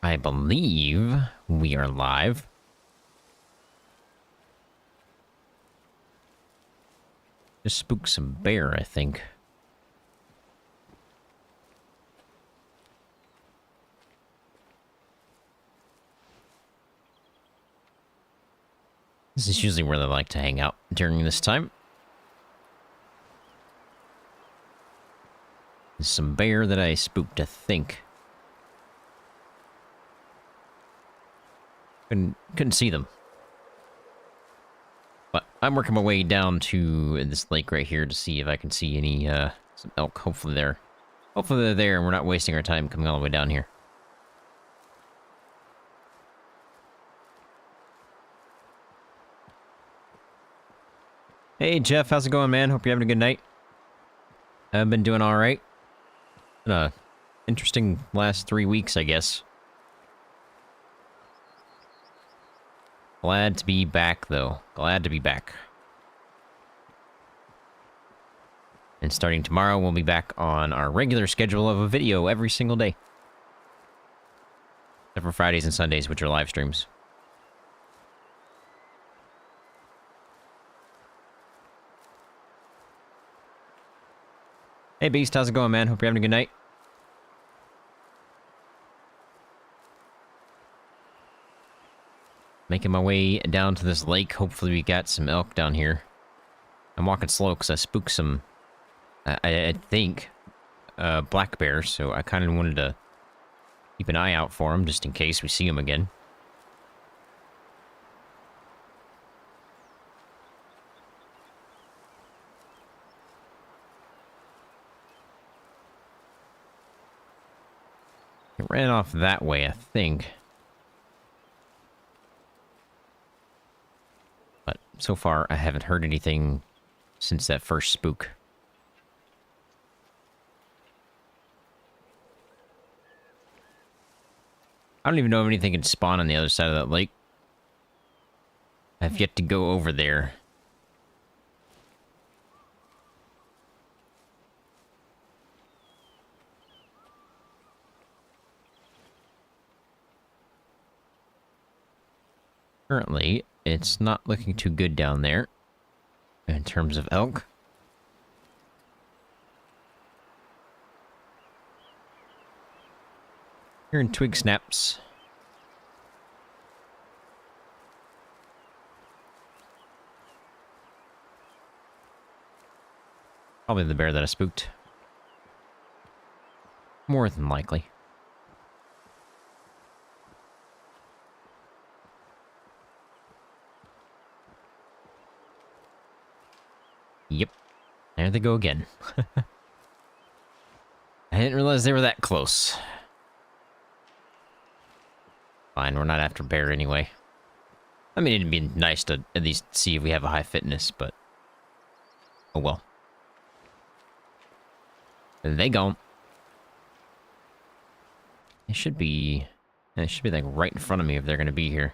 I believe we are live. Just spooked some bear, I think. This is usually where they like to hang out during this time. There's some bear that I spooked, I think. Couldn't see them. But I'm working my way down to this lake right here to see if I can see any, some elk. Hopefully they're there and we're not wasting our time coming all the way down here. Hey, Jeff, how's it going, man? Hope you're having a good night. I've been doing alright. Been a interesting last 3 weeks, I guess. Glad to be back, though. Glad to be back. And starting tomorrow, we'll be back on our regular schedule of a video every single day. Except for Fridays and Sundays, which are live streams. Hey, Beast, how's it going, man? Hope you're having a good night. Making my way down to this lake. Hopefully we got some elk down here. I'm walking slow because I spooked some, I think, black bears, so I kind of wanted to keep an eye out for them just in case we see them again. It ran off that way, I think. But so far, I haven't heard anything since that first spook. I don't even know if anything can spawn on the other side of that lake. I've yet to go over there. Currently, it's not looking too good down there in terms of elk. Hearing twig snaps. Probably the bear that I spooked. More than likely. Yep. There they go again. I didn't realize they were that close. Fine, we're not after bear anyway. I mean, it'd be nice to at least see if we have a high fitness, but... oh well. They gone. It should be like right in front of me if they're gonna be here.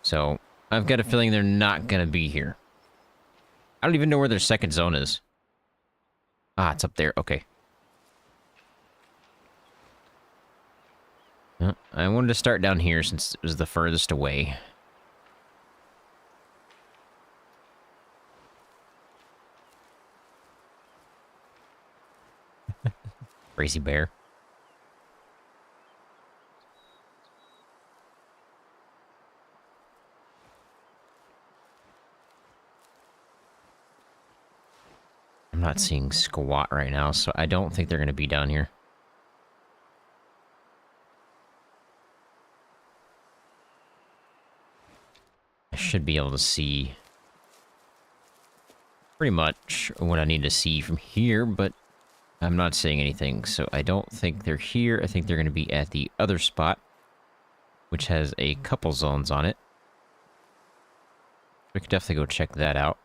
So, I've got a feeling they're not gonna be here. I don't even know where their second zone is. Ah, it's up there. Okay. I wanted to start down here since it was the furthest away. Crazy bear. I'm not seeing squat right now, so I don't think they're going to be down here. I should be able to see pretty much what I need to see from here, but I'm not seeing anything, so I don't think they're here. I think they're going to be at the other spot, which has a couple zones on it. We could definitely go check that out.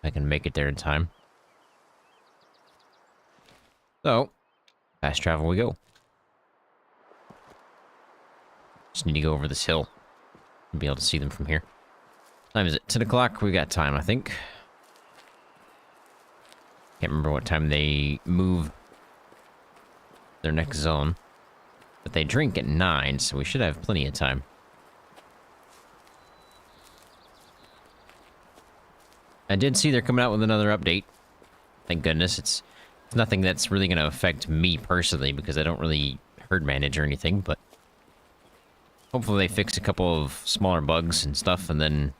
I can make it there in time. So, fast travel we go. Just need to go over this hill and be able to see them from here. What time is it? 10 o'clock? We got time, I think. Can't remember what time they move their next zone. But they drink at 9, so we should have plenty of time. I did see they're coming out with another update. Thank goodness. It's nothing that's really going to affect me personally, because I don't really herd manage or anything, but hopefully they fix a couple of smaller bugs and stuff, and then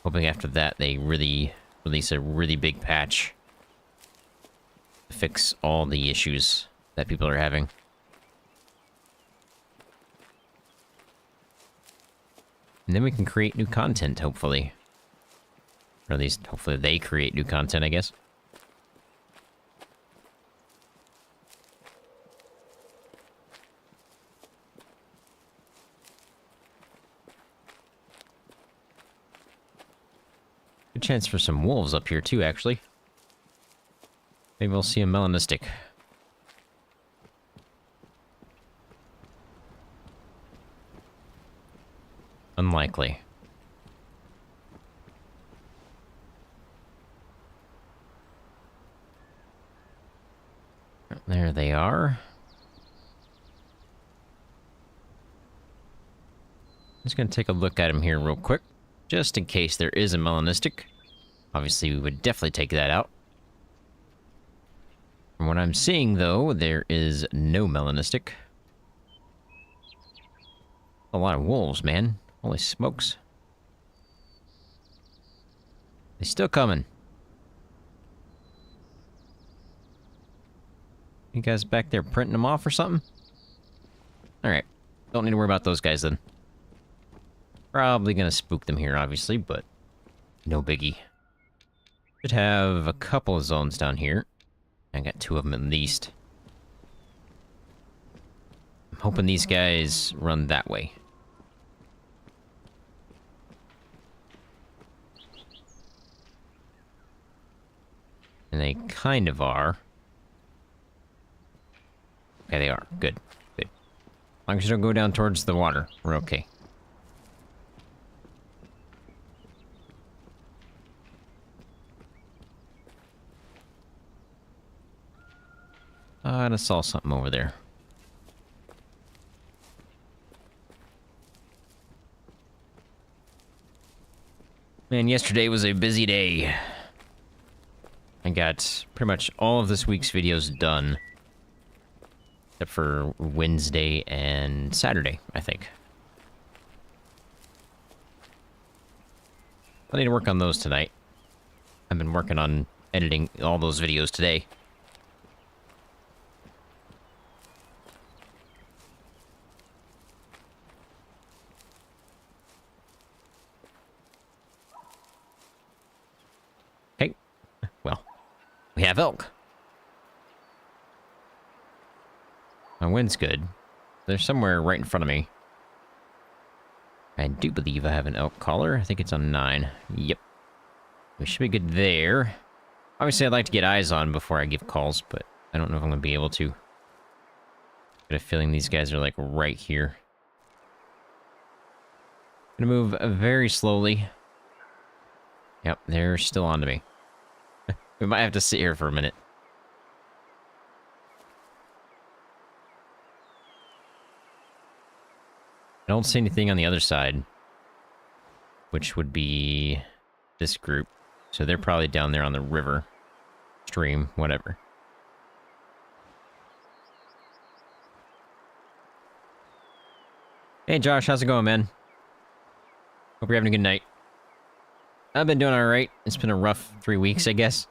hoping after that they really release a really big patch to fix all the issues that people are having. And then we can create new content, hopefully. Or at least, hopefully they create new content, I guess. Good chance for some wolves up here, too, actually. Maybe we'll see a melanistic. Unlikely. There they are. Just gonna take a look at him here real quick, just in case there is a melanistic. Obviously, we would definitely take that out. From what I'm seeing, though, there is no melanistic. A lot of wolves, man. Holy smokes. They still coming. You guys back there printing them off or something? Alright. Don't need to worry about those guys then. Probably gonna spook them here, obviously, but no biggie. Should have a couple of zones down here. I got 2 of them at least. I'm hoping these guys run that way. And they kind of are. Okay, they are. Good. Good. As long as you don't go down towards the water, we're okay. I saw something over there. Man, yesterday was a busy day. I got pretty much all of this week's videos done. Except for Wednesday and Saturday, I think. I need to work on those tonight. I've been working on editing all those videos today. Okay. Well, we have elk. My wind's good. They're somewhere right in front of me. I do believe I have an elk collar. I think it's on 9. Yep. We should be good there. Obviously, I'd like to get eyes on before I give calls, but I don't know if I'm going to be able to. Got a feeling these guys are, like, right here. Gonna move very slowly. Yep, they're still on to me. We might have to sit here for a minute. I don't see anything on the other side, which would be this group. So they're probably down there on the river, stream, whatever. Hey Josh, how's it going, man? Hope you're having a good night. I've been doing alright. It's been a rough 3 weeks, I guess.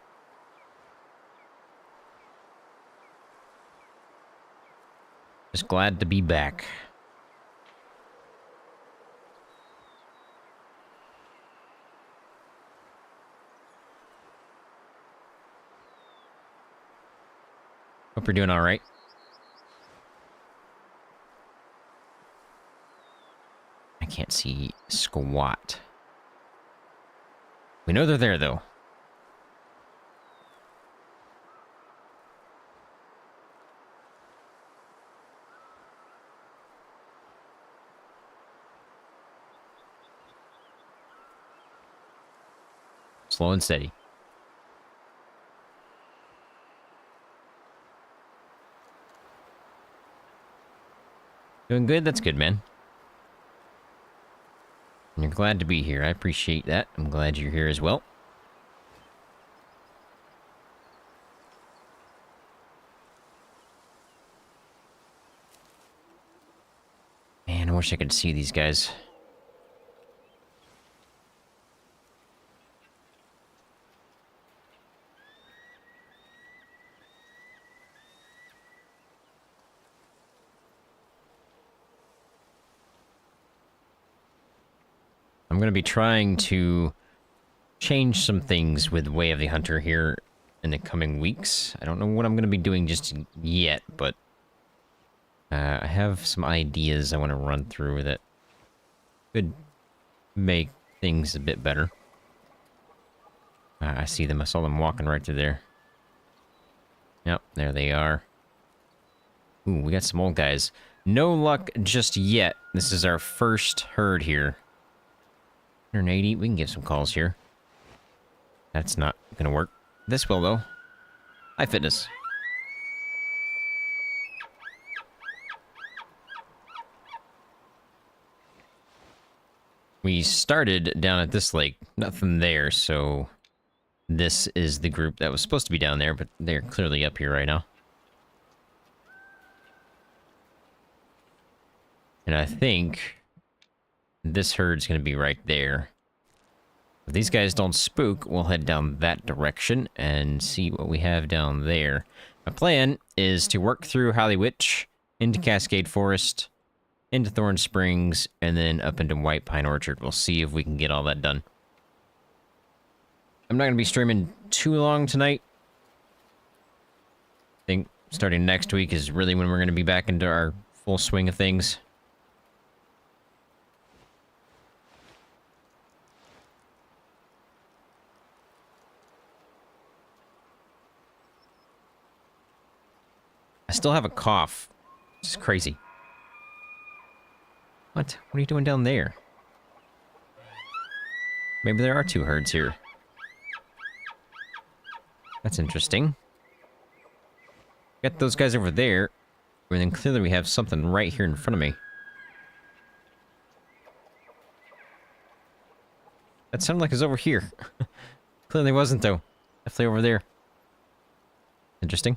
Just glad to be back. Hope you're doing all right. I can't see squat. We know they're there, though. Slow and steady. Doing good? That's good, man. And you're glad to be here. I appreciate that. I'm glad you're here as well. Man, I wish I could see these guys. I'm going to be trying to change some things with Way of the Hunter here in the coming weeks. I don't know what I'm going to be doing just yet, but I have some ideas I want to run through that could make things a bit better. I see them. I saw them walking right through there. Yep, there they are. Ooh, we got some old guys. No luck just yet. This is our first herd here. 180. We can give some calls here. That's not gonna work. This will, though. Hi, fitness. We started down at this lake. Nothing there, so... This is the group that was supposed to be down there, but they're clearly up here right now. And I think... this herd's gonna be right there. If these guys don't spook, we'll head down that direction and see what we have down there. My plan is to work through Holly Witch, into Cascade Forest, into Thorn Springs, and then up into White Pine Orchard. We'll see if we can get all that done. I'm not going to be streaming too long tonight. I think starting next week is really when we're going to be back into our full swing of things. I still have a cough. It's just crazy. What? What are you doing down there? Maybe there are two herds here. That's interesting. Got those guys over there. And then clearly we have something right here in front of me. That sounded like it's over here. Clearly wasn't, though. Definitely over there. Interesting.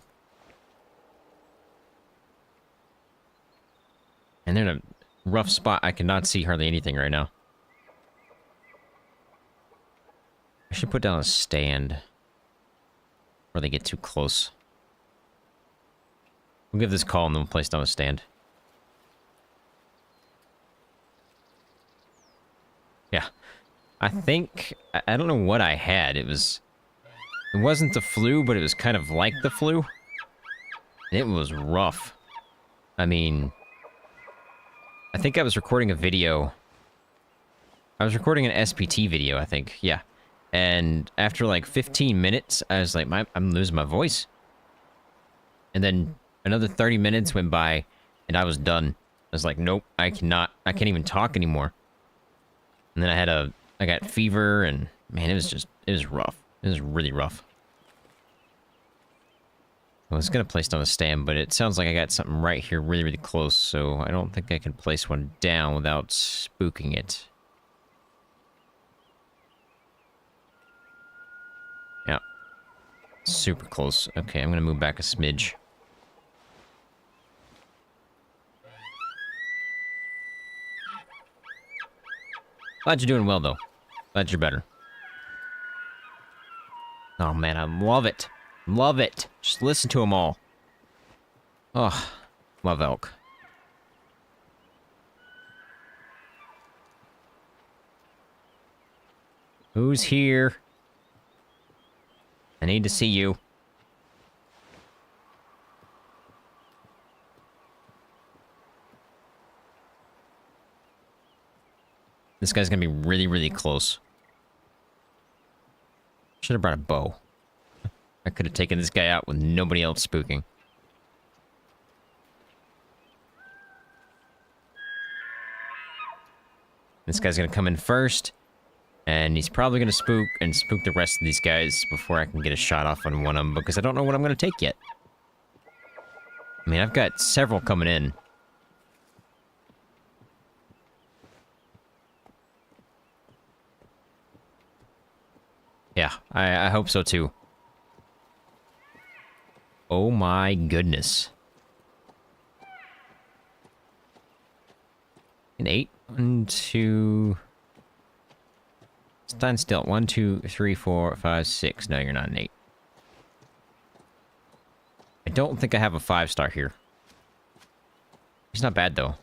And they're in a rough spot. I cannot see hardly anything right now. I should put down a stand. Before they get too close. We'll give this call and then we'll place down a stand. Yeah. I think... I don't know what I had. It wasn't the flu, but it was kind of like the flu. It was rough. I mean... I think I was recording a video. I was recording an SPT video, I think. Yeah. And after like 15 minutes, I was like, I'm losing my voice. And then another 30 minutes went by, and I was done. I was like, nope, I can't even talk anymore. And then I got fever, and man, it was rough. It was really rough. I was gonna place down a stand, but it sounds like I got something right here really, really close, so I don't think I can place one down without spooking it. Yeah. Super close. Okay, I'm gonna move back a smidge. Glad you're doing well, though. Glad you're better. Oh, man, I love it. Love it. Just listen to them all. Oh, love elk. Who's here? I need to see you. This guy's gonna be really, really close. Should have brought a bow. I could have taken this guy out with nobody else spooking. This guy's gonna come in first, and he's probably gonna spook the rest of these guys before I can get a shot off on one of them, because I don't know what I'm gonna take yet. I mean, I've got several coming in. Yeah, I hope so too. Oh my goodness. An 8? 1, 2... Stand still. 1, 2, 3, 4, 5, 6. No, you're not an 8. I don't think I have a 5-star here. He's not bad, though.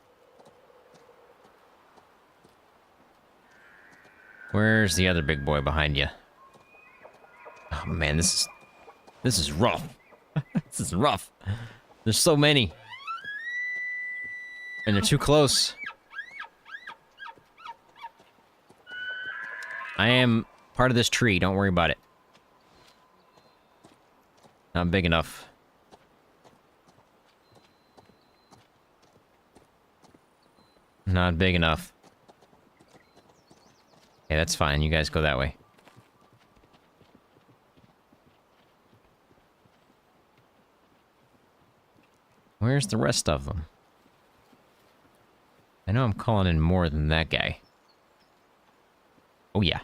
Where's the other big boy behind you? Oh, man, this is rough. This is rough. There's so many. And they're too close. I am part of this tree. Don't worry about it. Not big enough. Not big enough. Okay, that's fine. You guys go that way. Where's the rest of them? I know I'm calling in more than that guy. Oh, yeah.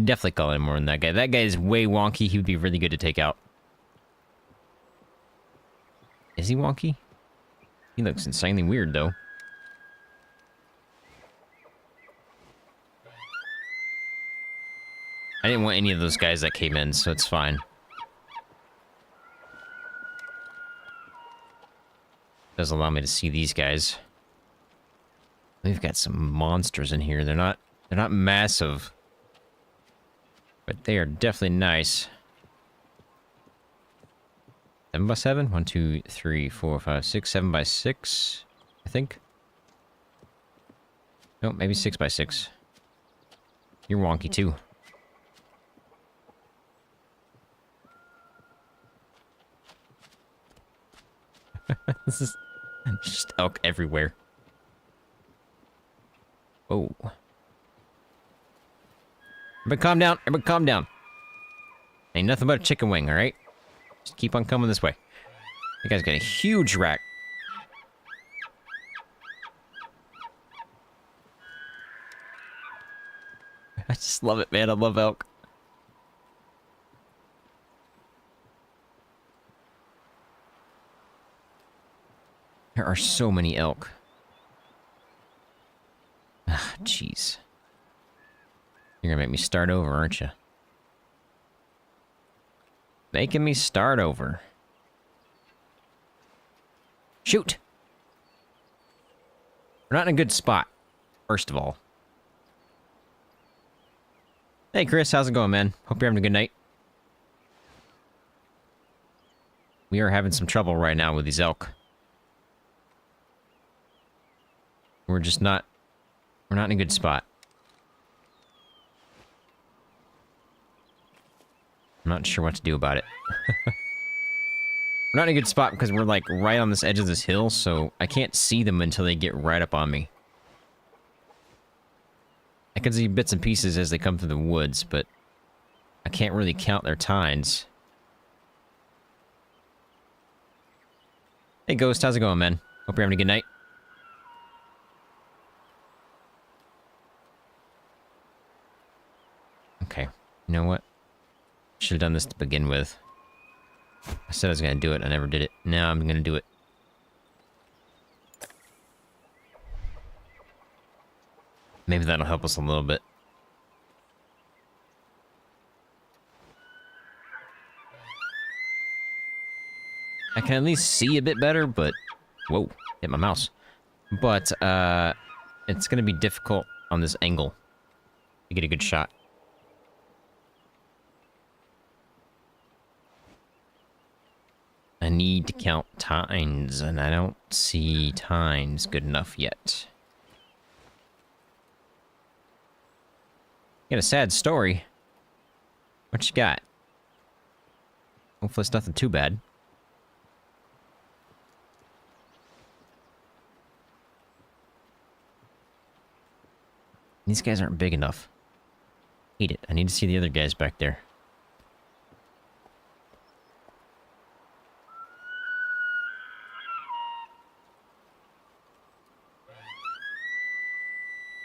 Definitely calling in more than that guy. That guy is way wonky. He would be really good to take out. Is he wonky? He looks insanely weird, though. I didn't want any of those guys that came in, so it's fine. Does allow me to see these guys. We've got some monsters in here. They're not massive, but they are definitely nice. 7x7? 1, 2, 3, 4, 5, 6. 7x6, I think. No, maybe 6x6. You're wonky too. This is just elk everywhere. Oh. Everybody calm down. Everybody calm down. Ain't nothing but a chicken wing, alright? Just keep on coming this way. You guys got a huge rack. I just love it, man. I love elk. There are so many elk. Ah, jeez. You're gonna make me start over, aren't you? Making me start over. Shoot! We're not in a good spot, first of all. Hey, Chris, how's it going, man? Hope you're having a good night. We are having some trouble right now with these elk. We're just not... We're not in a good spot. I'm not sure what to do about it. We're not in a good spot because we're, like, right on this edge of this hill, so I can't see them until they get right up on me. I can see bits and pieces as they come through the woods, but I can't really count their tines. Hey, Ghost, how's it going, man? Hope you're having a good night. Okay, you know what? Should have done this to begin with. I said I was gonna do it, I never did it. Now I'm gonna do it. Maybe that'll help us a little bit. I can at least see a bit better, but... Whoa, hit my mouse. But, it's gonna be difficult on this angle to get a good shot. I need to count tines, and I don't see tines good enough yet. Got a sad story. What you got? Hopefully it's nothing too bad. These guys aren't big enough. Hate it. I need to see the other guys back there.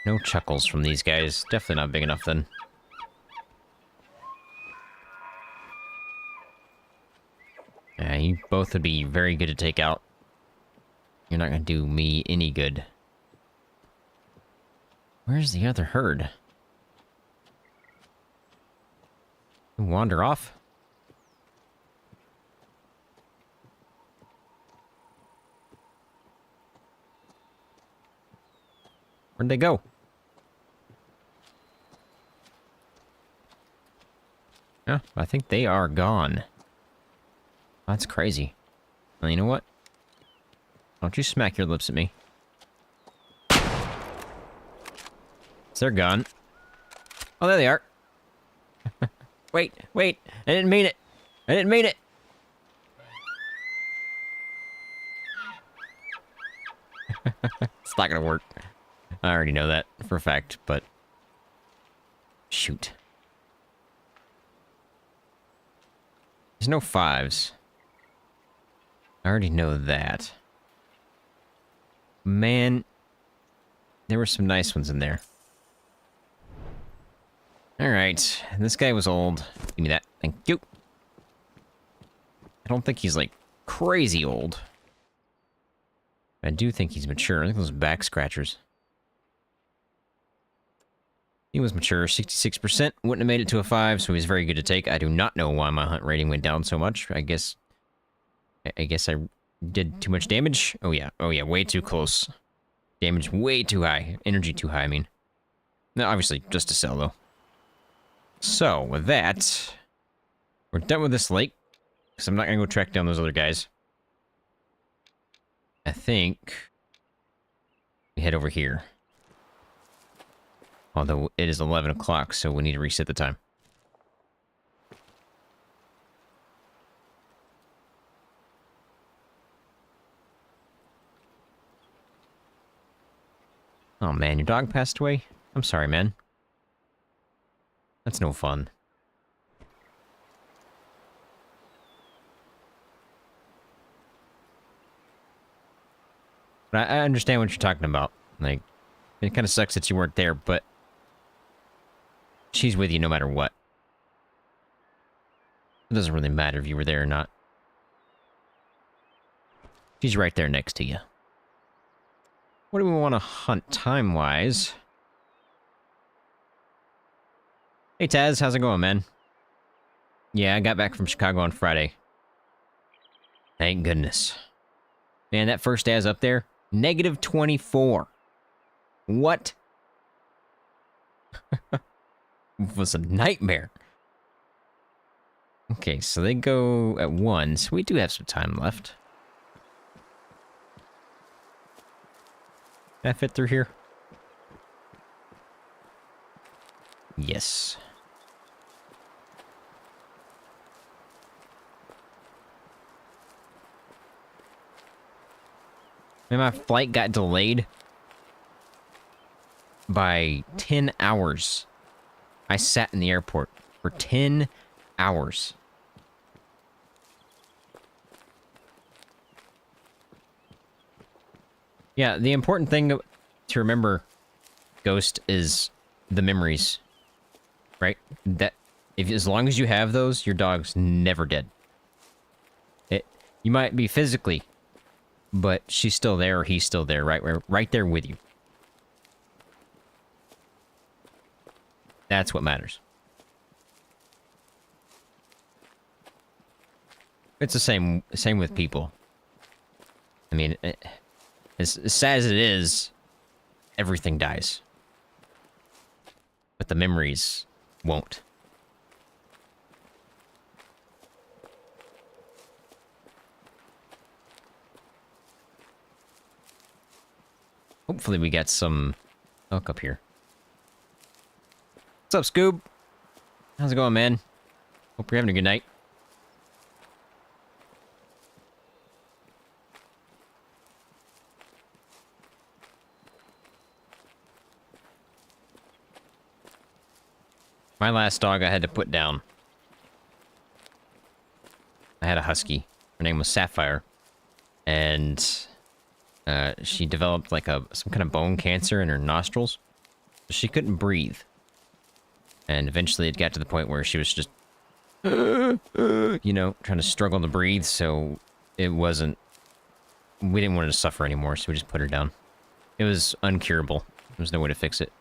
No chuckles from these guys. Definitely not big enough then. both would be very good to take out. You're not going to do me any good. Where's the other herd? Wander off? Where'd they go? Yeah, I think they are gone. That's crazy. Well, you know what? Don't you smack your lips at me. They're gone. Oh, there they are. Wait, wait. I didn't mean it. I didn't mean it. It's not gonna work. I already know that for a fact, but... Shoot. There's no 5s. I already know that. Man, there were some nice ones in there. Alright, this guy was old. Give me that. Thank you. I don't think he's, like, crazy old. I do think he's mature. I think those back scratchers. He was mature, 66%. Wouldn't have made it to a 5, so he's very good to take. I do not know why my hunt rating went down so much. I guess I did too much damage. Oh yeah, way too close. Damage way too high. Energy too high, I mean. No, obviously, just to sell, though. So, with that, we're done with this lake, because I'm not going to go track down those other guys. I think we head over here. Although it is 11 o'clock, so we need to reset the time. Oh man, your dog passed away? I'm sorry, man. That's no fun. But I understand what you're talking about. Like, it kind of sucks that you weren't there, but she's with you no matter what. It doesn't really matter if you were there or not. She's right there next to you. What do we want to hunt time-wise? Hey, Taz, how's it going, man? Yeah, I got back from Chicago on Friday. Thank goodness. Man, that first Taz up there, negative 24. What? It was a nightmare. Okay, so they go at 1, so we do have some time left. Can I fit through here? Yes. And my flight got delayed by 10 hours. I sat in the airport for 10 hours. Yeah, the important thing to remember, Ghost, is the memories. Right? That as long as you have those, your dog's never dead. You might be physically, but she's still there or he's still there, right there with you. That's what matters. It's the same with people. I mean, as sad as it is, everything dies. But the memories won't. Hopefully we get some elk up here. What's up, Scoob? How's it going, man? Hope you're having a good night. My last dog I had to put down. I had a husky. Her name was Sapphire. And she developed like some kind of bone cancer in her nostrils. She couldn't breathe. And eventually it got to the point where she was just, you know, trying to struggle to breathe. So it wasn't... We didn't want her to suffer anymore, so we just put her down. It was uncurable. There was no way to fix it.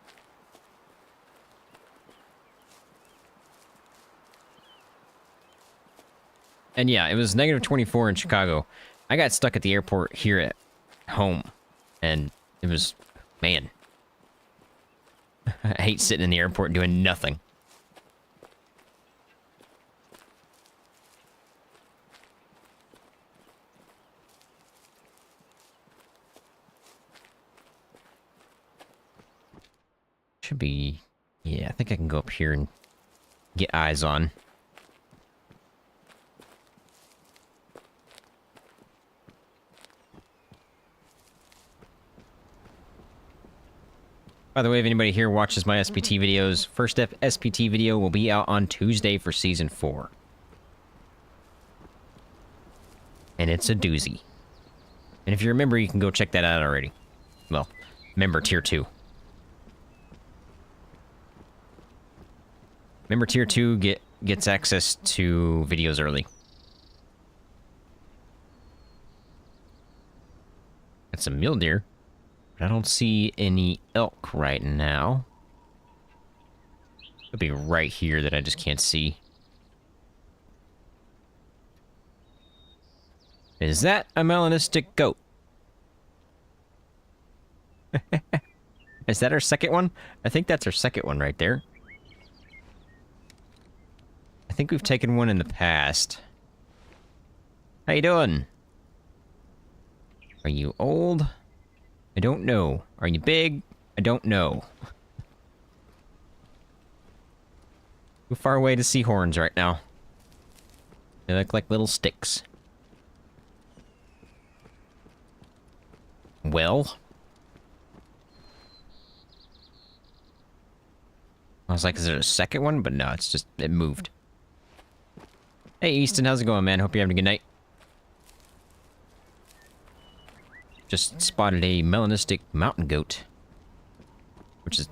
And yeah, it was negative 24 in Chicago. I got stuck at the airport here at home. And it was... Man. I hate sitting in the airport doing nothing. Should be... Yeah, I think I can go up here and get eyes on. By the way, if anybody here watches my SPT videos, first SPT video will be out on Tuesday for Season 4. And it's a doozy. And if you're a member, you can go check that out already. Well, member Tier 2. Member Tier 2 gets access to videos early. That's a mule deer. I don't see any elk right now. It'll be right here that I just can't see. Is that a melanistic goat? Is that our second one? I think that's our second one right there. I think we've taken one in the past. How you doing? Are you old? I don't know. Are you big? I don't know. Too far away to see horns right now. They look like little sticks. Well? I was like, is there a second one? But no, it's just, it moved. Hey, Easton, how's it going, man? Hope you're having a good night. Just spotted a melanistic mountain goat. Which is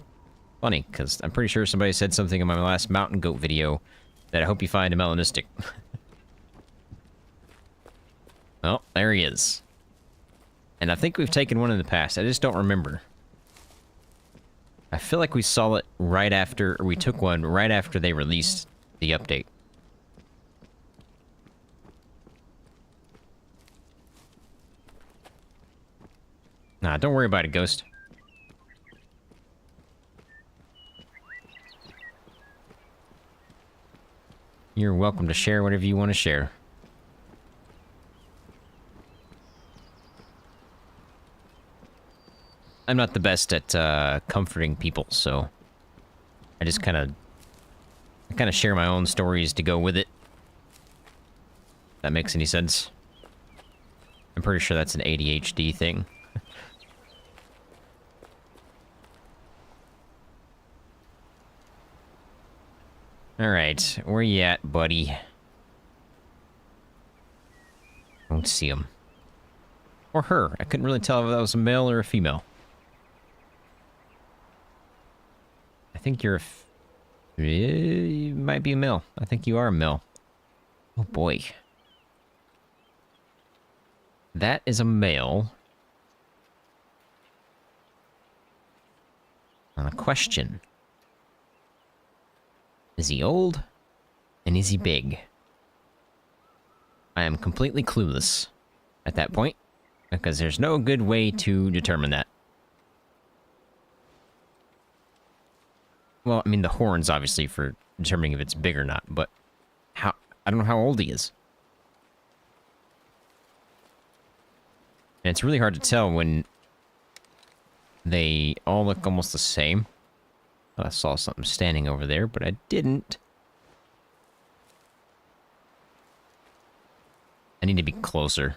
funny, because I'm pretty sure somebody said something in my last mountain goat video that I hope you find a melanistic. Well, there he is. And I think we've taken one in the past. I just don't remember. I feel like we saw it right after, or we took one right after they released the update. Nah, don't worry about it, Ghost. You're welcome to share whatever you want to share. I'm not the best at comforting people, so I just kind of share my own stories to go with it. If that makes any sense. I'm pretty sure that's an ADHD thing. Alright, where you at, buddy? Don't see him. Or her. I couldn't really tell if that was a male or a female. I think you're you might be a male. I think you are a male. Oh boy. That is a male. On a question. Is he old? And is he big? I am completely clueless at that point, because there's no good way to determine that. Well, I mean, the horns, obviously, for determining if it's big or not, but how... I don't know how old he is. And it's really hard to tell when they all look almost the same. I saw something standing over there, but I didn't. I need to be closer.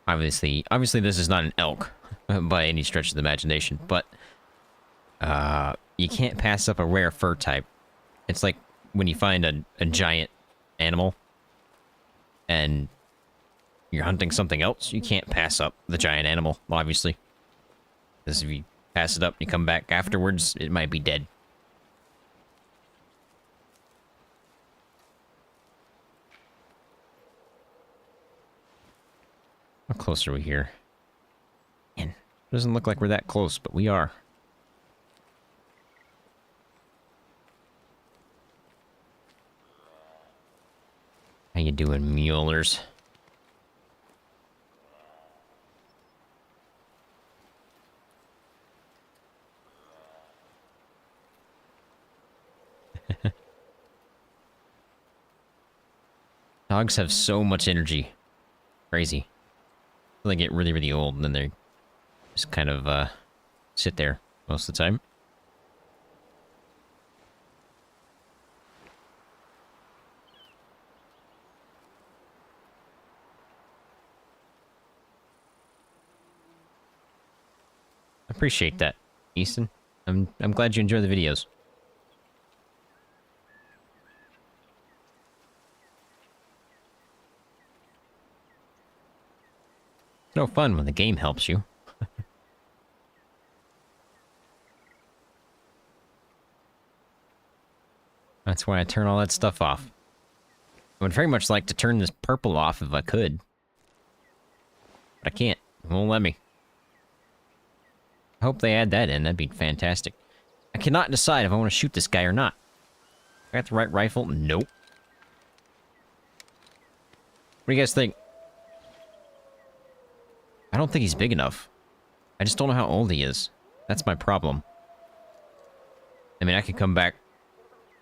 Obviously this is not an elk by any stretch of the imagination, but you can't pass up a rare fur type. It's like when you find a giant animal and you're hunting something else, you can't pass up the giant animal, obviously. Because if you pass it up and you come back afterwards, it might be dead. How close are we here? Man, doesn't look like we're that close, but we are. How you doing, mulers? Dogs have so much energy. Crazy. They get really, really old, and then they just kind of, sit there most of the time. I appreciate that, Easton. I'm glad you enjoy the videos. It's no fun when the game helps you. That's why I turn all that stuff off. I would very much like to turn this purple off if I could. But I can't. It won't let me. I hope they add that in. That'd be fantastic. I cannot decide if I want to shoot this guy or not. I got the right rifle? Nope. What do you guys think? I don't think he's big enough. I just don't know how old he is. That's my problem. I mean, I could come back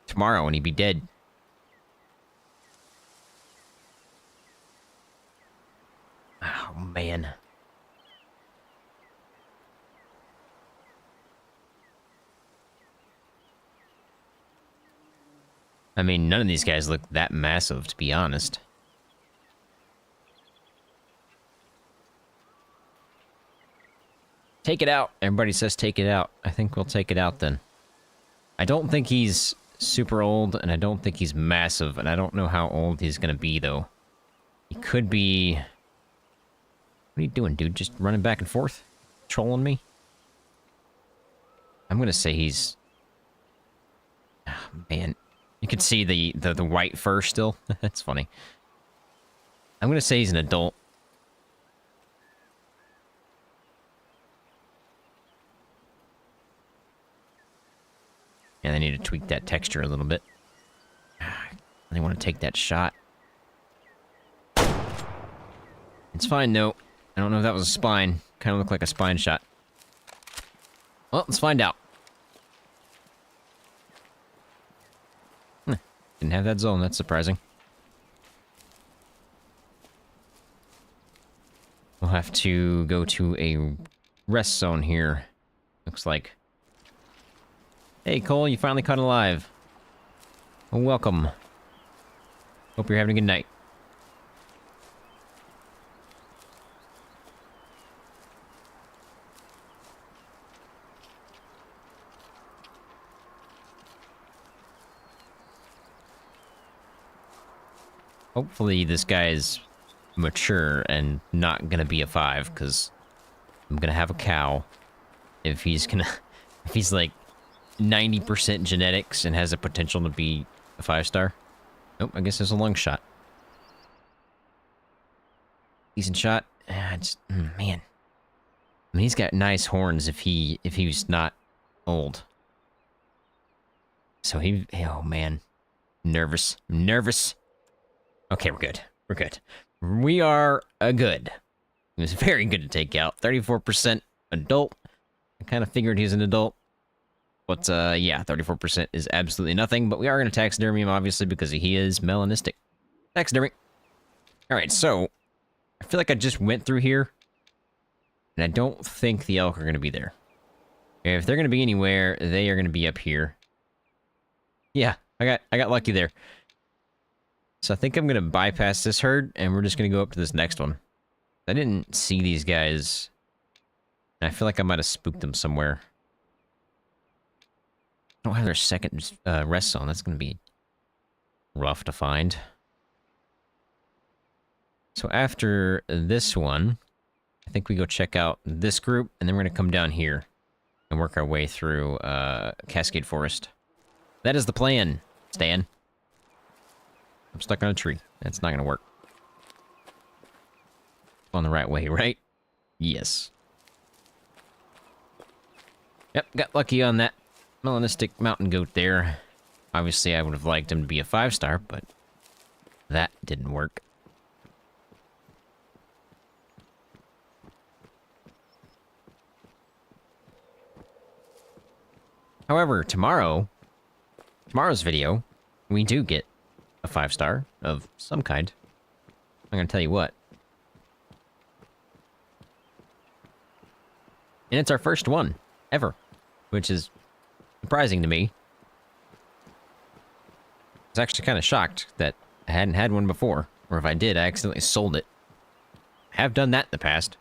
tomorrow and he'd be dead. Oh, man. I mean, none of these guys look that massive, to be honest. Take it out. Everybody says take it out. I think we'll take it out then. I don't think he's super old, and I don't think he's massive, and I don't know how old he's gonna be, though. He could be... What are you doing, dude? Just running back and forth? Trolling me? I'm gonna say he's... Oh, man. You can see the white fur still. That's funny. I'm gonna say he's an adult. And I need to tweak that texture a little bit. I want to take that shot. It's fine, though. I don't know if that was a spine. Kind of looked like a spine shot. Well, let's find out. Didn't have that zone. That's surprising. We'll have to go to a rest zone here. Looks like. Hey, Cole, you finally caught alive. Well, welcome. Hope you're having a good night. Hopefully this guy is mature and not gonna be a 5, because I'm gonna have a cow. If he's like 90% genetics and has the potential to be a 5-star. Nope, I guess there's a lung shot. Decent shot. Man. I mean, he's got nice horns if he's not old. So oh man. Nervous. Nervous. Okay, we're good. We're good. We are good. He was very good to take out. 34% adult. I kind of figured he's an adult. But, yeah, 34% is absolutely nothing. But we are going to taxidermy him, obviously, because he is melanistic. Taxidermy. Alright, so, I feel like I just went through here. And I don't think the elk are going to be there. If they're going to be anywhere, they are going to be up here. Yeah, I got lucky there. So I think I'm going to bypass this herd, and we're just going to go up to this next one. I didn't see these guys. And I feel like I might have spooked them somewhere. I don't have their second rest zone. That's going to be rough to find. So after this one, I think we go check out this group, and then we're going to come down here and work our way through Cascade Forest. That is the plan, Stan. I'm stuck on a tree. That's not going to work. On the right way, right? Yes. Yep, got lucky on that melanistic mountain goat there. Obviously, I would have liked him to be a 5-star, but that didn't work. However, tomorrow's video, we do get a 5-star of some kind. I'm gonna tell you what. And it's our first one, ever. Which is surprising to me. I was actually kind of shocked that I hadn't had one before. Or if I did, I accidentally sold it. I have done that in the past.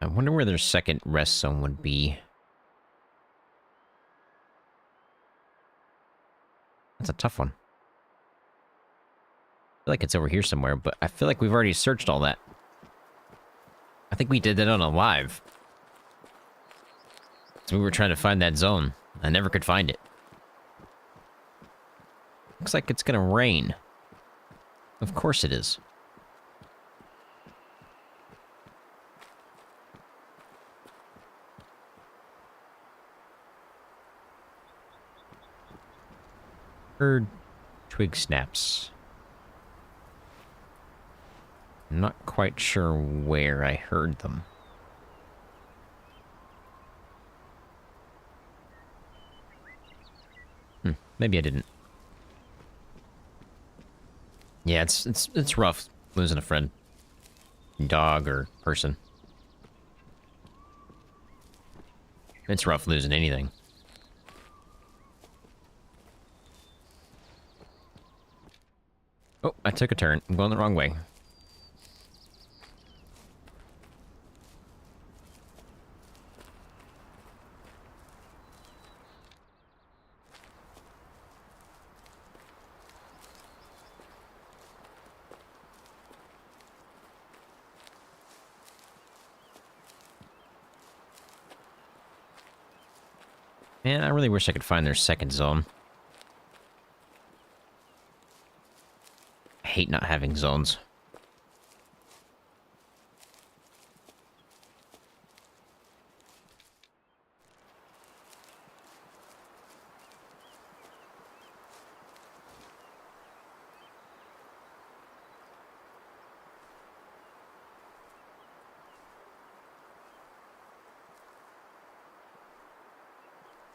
I wonder where their second rest zone would be. That's a tough one. I feel like it's over here somewhere, but I feel like we've already searched all that. I think we did that on a live. So we were trying to find that zone. I never could find it. Looks like it's gonna rain. Of course it is. Heard twig snaps. I'm not quite sure where I heard them. Maybe I didn't. Yeah, it's rough losing a friend. Dog or person. It's rough losing anything. Oh, I took a turn. I'm going the wrong way. Man, I really wish I could find their second zone. I hate not having zones.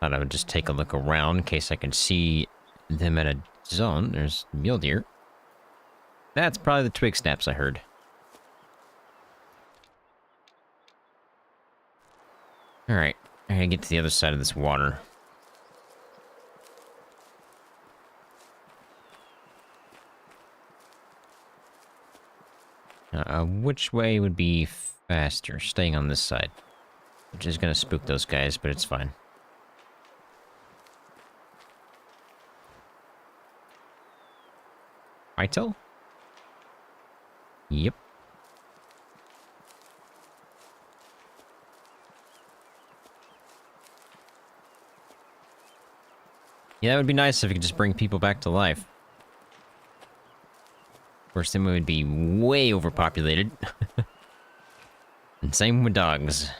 Thought I would just take a look around in case I can see them at a zone. There's mule deer. That's probably the twig snaps I heard. Alright, I gotta get to the other side of this water. Which way would be faster? Staying on this side. Which is gonna spook those guys, but it's fine. Whitetail? Yep. Yeah, that would be nice if you could just bring people back to life. Of course, then we would be way overpopulated. And same with dogs.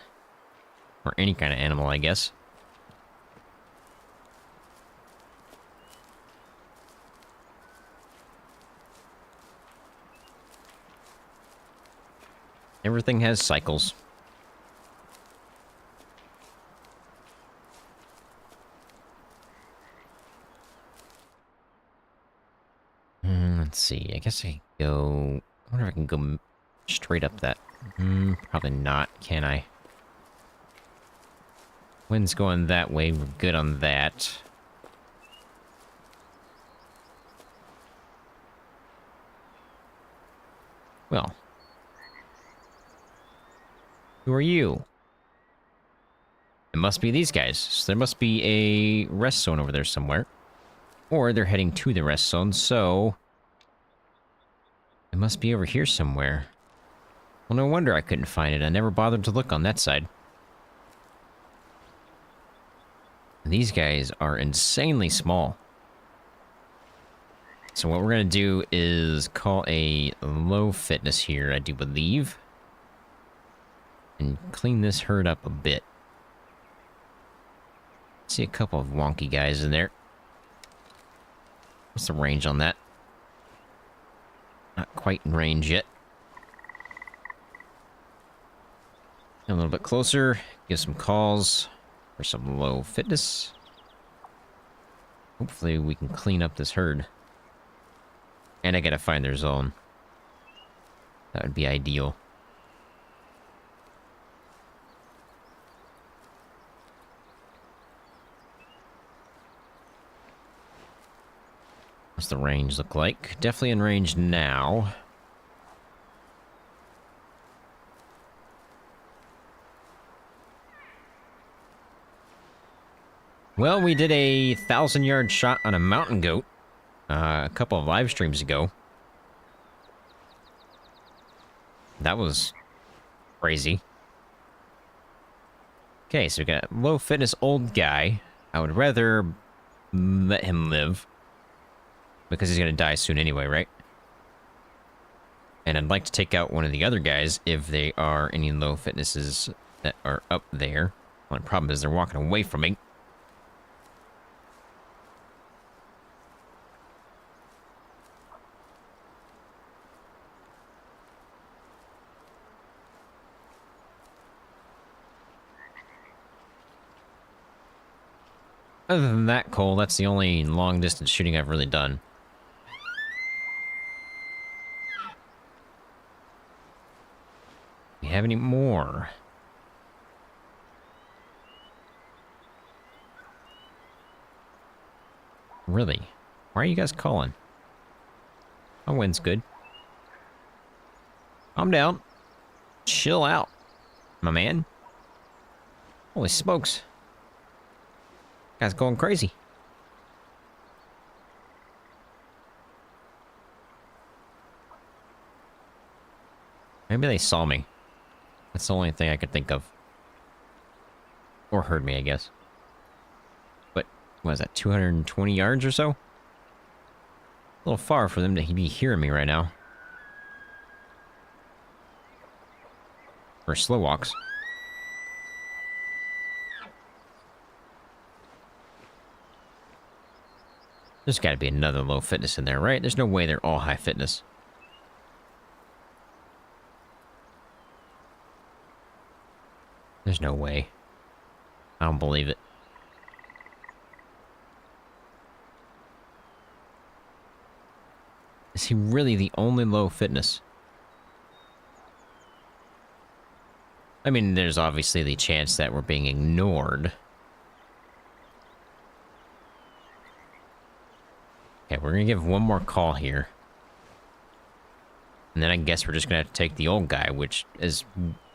Or any kind of animal, I guess. Everything has cycles. Let's see. I guess I go... I wonder if I can go straight up that. Probably not, can I? Wind's going that way. We're good on that. Well. Who are you? It must be these guys. So there must be a rest zone over there somewhere. Or they're heading to the rest zone, so... It must be over here somewhere. Well, no wonder I couldn't find it. I never bothered to look on that side. These guys are insanely small. So what we're going to do is call a low fitness here, I do believe. And clean this herd up a bit. See a couple of wonky guys in there. What's the range on that? Not quite in range yet. A little bit closer. Give some calls for some low fitness. Hopefully we can clean up this herd. And I gotta find their zone. That would be ideal. What's the range look like? Definitely in range now. Well, we did a 1,000-yard shot on a mountain goat a couple of live streams ago. That was crazy. Okay, so we got a low fitness old guy. I would rather let him live. Because he's gonna die soon anyway, right? And I'd like to take out one of the other guys if they are any low fitnesses that are up there. Only problem is they're walking away from me. Other than that, Cole, that's the only long-distance shooting I've really done. Do we have any more? Really? Why are you guys calling? My wind's good. Calm down. Chill out, my man. Holy smokes. Guy's going crazy. Maybe they saw me. That's the only thing I could think of. Or heard me, I guess. But, what is that, 220 yards or so? A little far for them to be hearing me right now. For slow walks. There's got to be another low fitness in there, right? There's no way they're all high fitness. There's no way. I don't believe it. Is he really the only low fitness? I mean, there's obviously the chance that we're being ignored. Okay, we're gonna give one more call here. And then I guess we're just gonna have to take the old guy, which is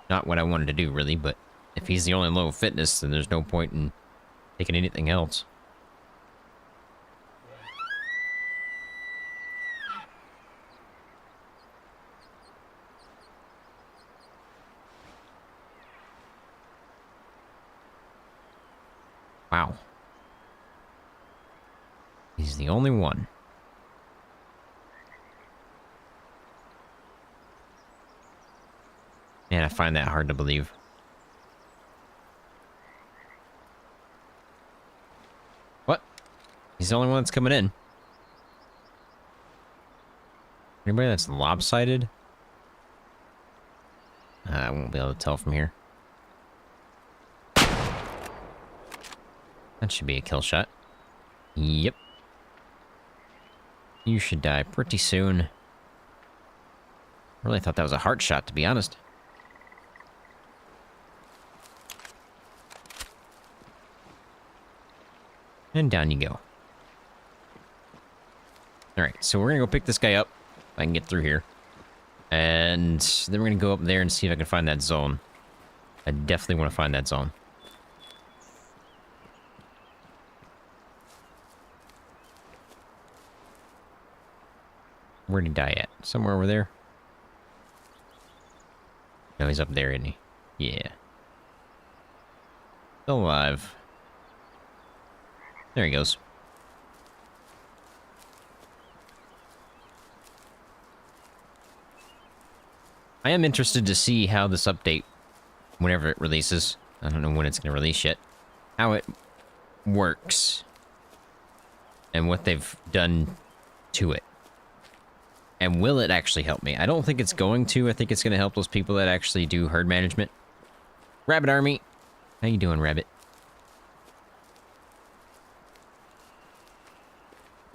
not what I wanted to do, really, but if he's the only low fitness, then there's no point in taking anything else. Wow. He's the only one. Man, I find that hard to believe. What? He's the only one that's coming in. Anybody that's lopsided? I won't be able to tell from here. That should be a kill shot. Yep. You should die pretty soon. Really thought that was a heart shot, to be honest. And down you go. Alright, so we're gonna go pick this guy up. If I can get through here. And then we're gonna go up there and see if I can find that zone. I definitely want to find that zone. Where'd he die at? Somewhere over there? No, he's up there, isn't he? Yeah. Still alive. There he goes. I am interested to see how this update, whenever it releases, I don't know when it's going to release yet, how it works. And what they've done to it. And will it actually help me? I don't think it's going to. I think it's going to help those people that actually do herd management. Rabbit Army. How you doing, Rabbit?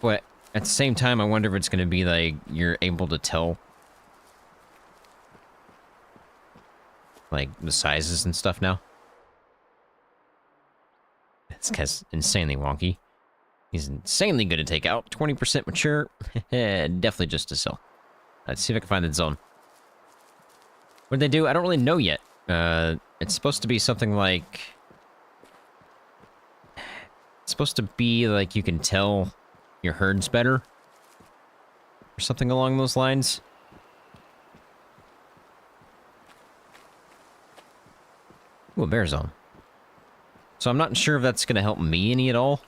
But at the same time, I wonder if it's going to be like you're able to tell like the sizes and stuff now. This guy's insanely wonky. He's insanely good to take out. 20% mature. Definitely just to sell. Let's see if I can find that zone. What'd they do? I don't really know yet. It's supposed to be something like... It's supposed to be like you can tell your herds better. Or something along those lines. Ooh, a bear zone. So I'm not sure if that's going to help me any at all.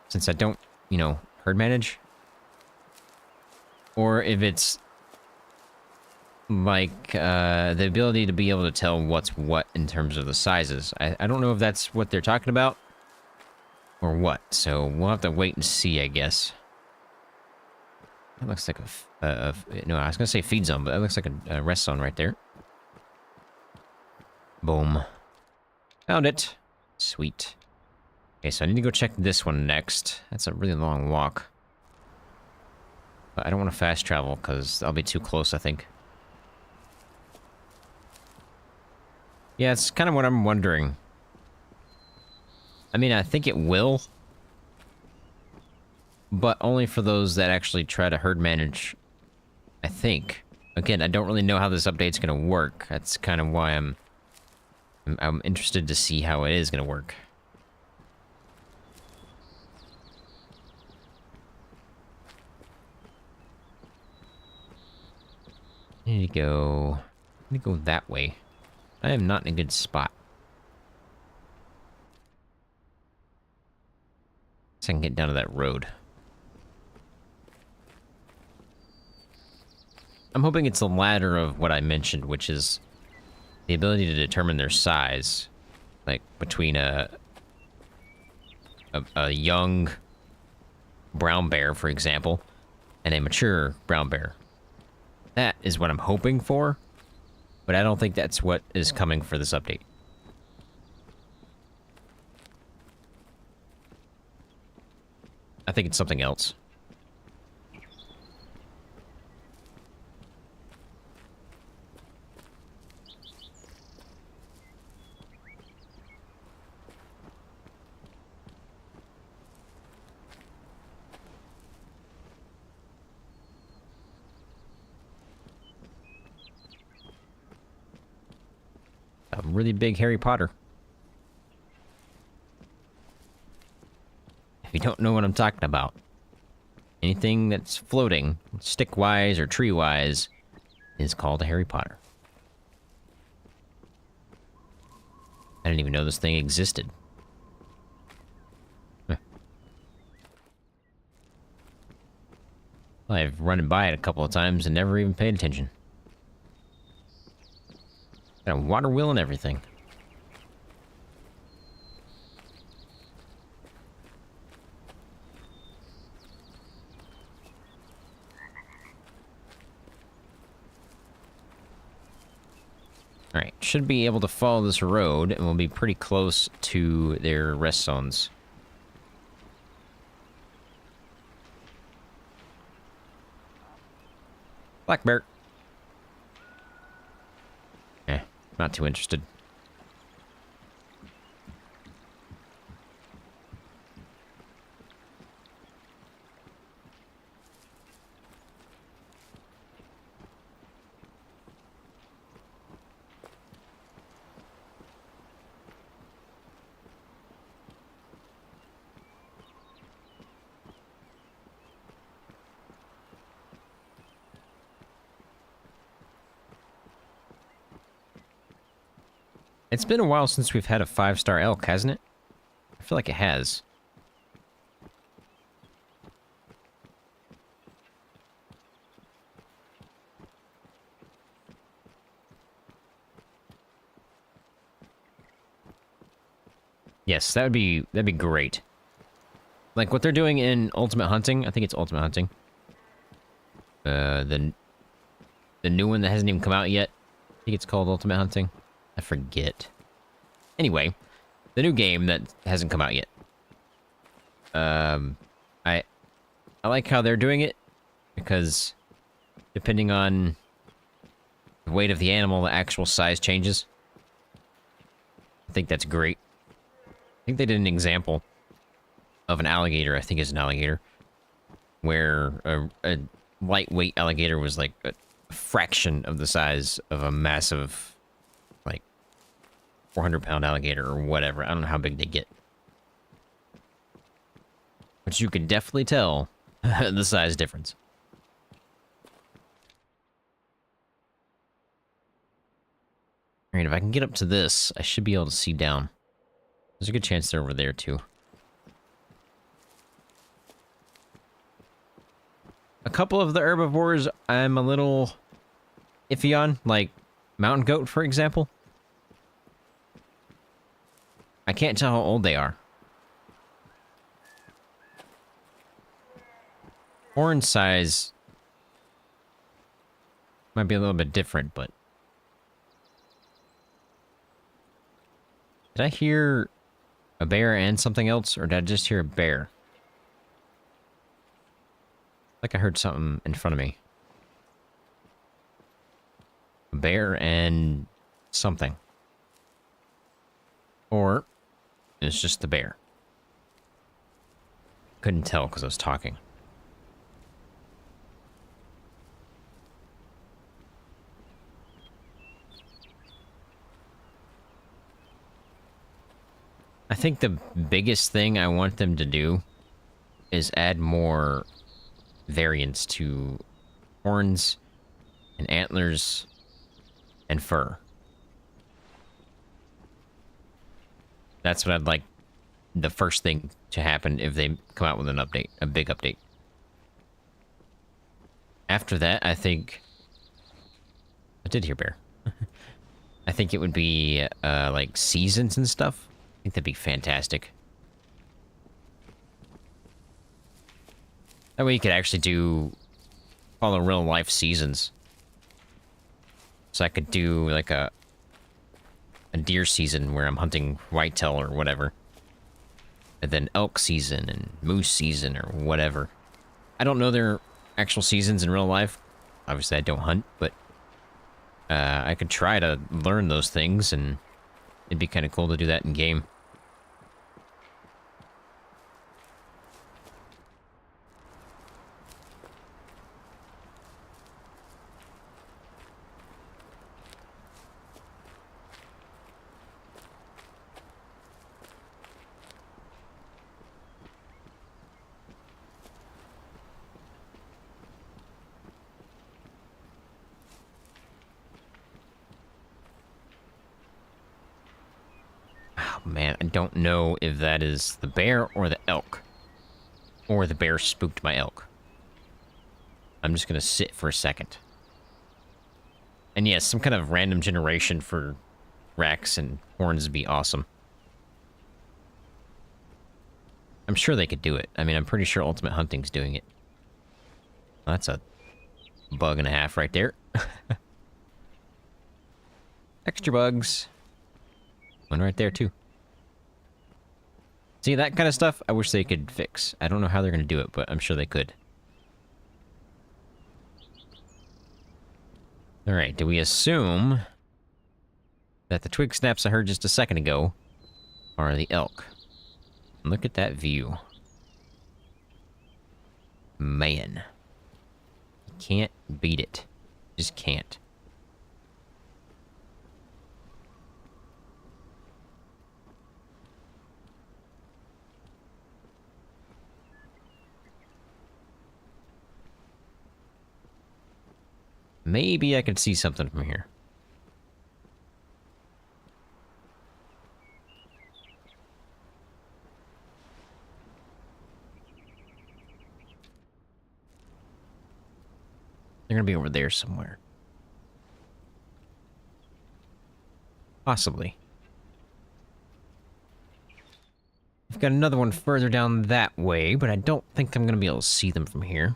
Since I don't, you know, herd manage. Or if it's like the ability to be able to tell what's what in terms of the sizes. I don't know if that's what they're talking about or what. So we'll have to wait and see, I guess. That looks like no, I was going to say feed zone, but that looks like a rest zone right there. Boom. Found it. Sweet. Okay, so I need to go check this one next. That's a really long walk. But I don't want to fast travel, because I'll be too close, I think. Yeah, it's kind of what I'm wondering. I mean, I think it will. But only for those that actually try to herd manage, I think. Again, I don't really know how this update's going to work. That's kind of why I'm interested to see how it is going to work. I need to go that way. I am not in a good spot. So I can get down to that road. I'm hoping it's the latter of what I mentioned, which is the ability to determine their size. Like, between a young brown bear, for example, and a mature brown bear. That is what I'm hoping for, but I don't think that's what is coming for this update. I think it's something else. A really big Harry Potter. If you don't know what I'm talking about, anything that's floating, stick-wise or tree-wise, is called a Harry Potter. I didn't even know this thing existed. Huh. I've run by it a couple of times and never even paid attention. Got a water wheel and everything. Alright, should be able to follow this road, and we'll be pretty close to their rest zones. Black bear. Not too interested. It's been a while since we've had a 5-star elk, hasn't it? I feel like it has. Yes, that'd be great. Like what they're doing in Ultimate Hunting, I think it's Ultimate Hunting. The new one that hasn't even come out yet. I think it's called Ultimate Hunting. I forget. Anyway, the new game that hasn't come out yet. I like how they're doing it because depending on the weight of the animal, the actual size changes. I think that's great. I think they did an example of an alligator, I think it's an alligator, where a lightweight alligator was like a fraction of the size of a massive, like, 400-pound alligator or whatever. I don't know how big they get. But you could definitely tell the size difference. Alright, if I can get up to this, I should be able to see down. There's a good chance they're over there, too. A couple of the herbivores I'm a little iffy on, like mountain goat, for example. I can't tell how old they are. Horn size might be a little bit different, but... Did I hear a bear and something else, or did I just hear a bear? Like I heard something in front of me. A bear and something. Or it's just the bear. Couldn't tell because I was talking. I think the biggest thing I want them to do is add more variants to horns and antlers and fur. That's what I'd like the first thing to happen if they come out with an update, a big update. After that, I think... I did hear bear. I think it would be, like, seasons and stuff. I think that'd be fantastic. That way you could actually follow real life seasons. So I could do like a deer season where I'm hunting whitetail or whatever. And then elk season and moose season or whatever. I don't know their actual seasons in real life. Obviously I don't hunt, but I could try to learn those things, and it'd be kind of cool to do that in game. Man, I don't know if that is the bear or the elk. Or the bear spooked my elk. I'm just gonna sit for a second. And yes, some kind of random generation for racks and horns would be awesome. I'm sure they could do it. I mean, I'm pretty sure Ultimate Hunting's doing it. Well, that's a bug and a half right there. Extra bugs. One right there, too. See, that kind of stuff, I wish they could fix. I don't know how they're going to do it, but I'm sure they could. Alright, do we assume that the twig snaps I heard just a second ago are the elk? Look at that view. Man. You can't beat it. Just can't. Maybe I could see something from here. They're gonna be over there somewhere. Possibly. I've got another one further down that way, but I don't think I'm gonna be able to see them from here.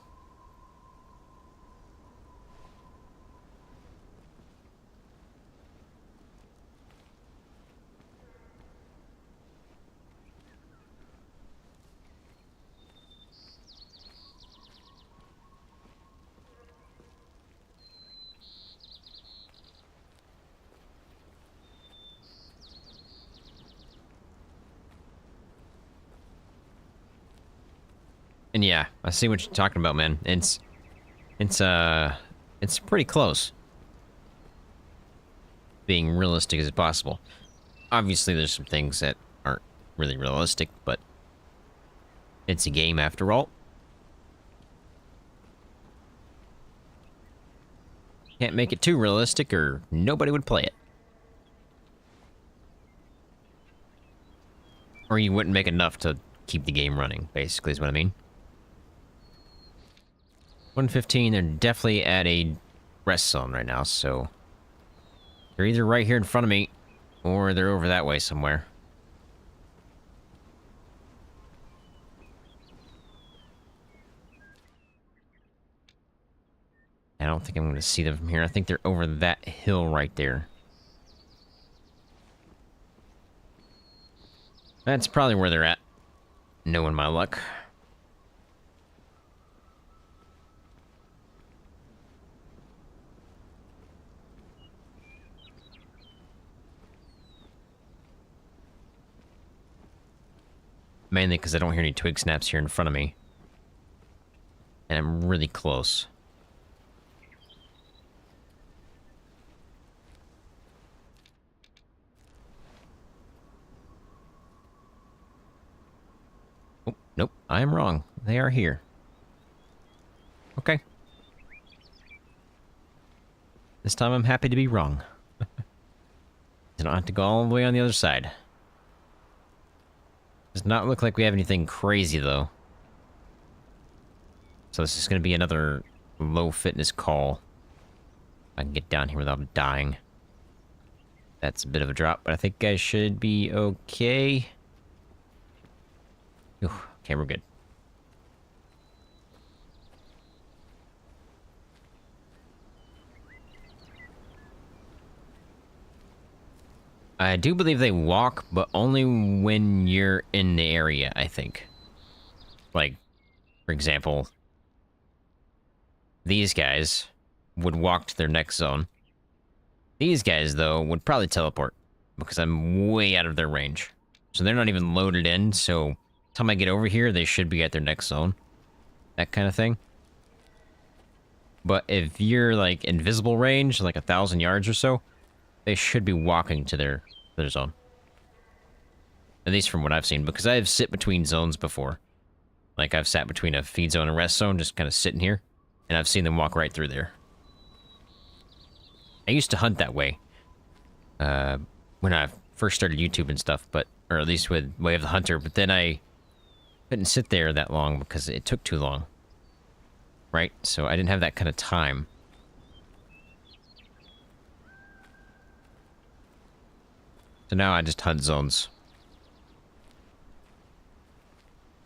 And yeah, I see what you're talking about, man. It's pretty close. Being realistic as possible. Obviously, there's some things that aren't really realistic, but it's a game after all. Can't make it too realistic or nobody would play it. Or you wouldn't make enough to keep the game running, basically is what I mean. 115, they're definitely at a rest zone right now, so they're either right here in front of me, or they're over that way somewhere. I don't think I'm going to see them from here. I think they're over that hill right there. That's probably where they're at, knowing my luck. Mainly because I don't hear any twig snaps here in front of me. And I'm really close. Oh, nope, I am wrong. They are here. Okay. This time I'm happy to be wrong. I don't have to go all the way on the other side. Does not look like we have anything crazy, though. So this is going to be another low fitness call. I can get down here without dying. That's a bit of a drop, but I think I should be okay. Okay, we're good. I do believe they walk, but only when you're in the area, I think. Like, for example, these guys would walk to their next zone. These guys, though, would probably teleport, because I'm way out of their range. So they're not even loaded in, so time I get over here, they should be at their next zone. That kind of thing. But if you're, like, invisible range, like 1,000 yards or so, they should be walking to their zone. At least from what I've seen, because I've sit between zones before. Like, I've sat between a feed zone and rest zone, just kind of sitting here, and I've seen them walk right through there. I used to hunt that way. When I first started YouTube and stuff, but, or at least with Way of the Hunter, but then I couldn't sit there that long because it took too long. Right? So I didn't have that kind of time. So now I just hunt zones.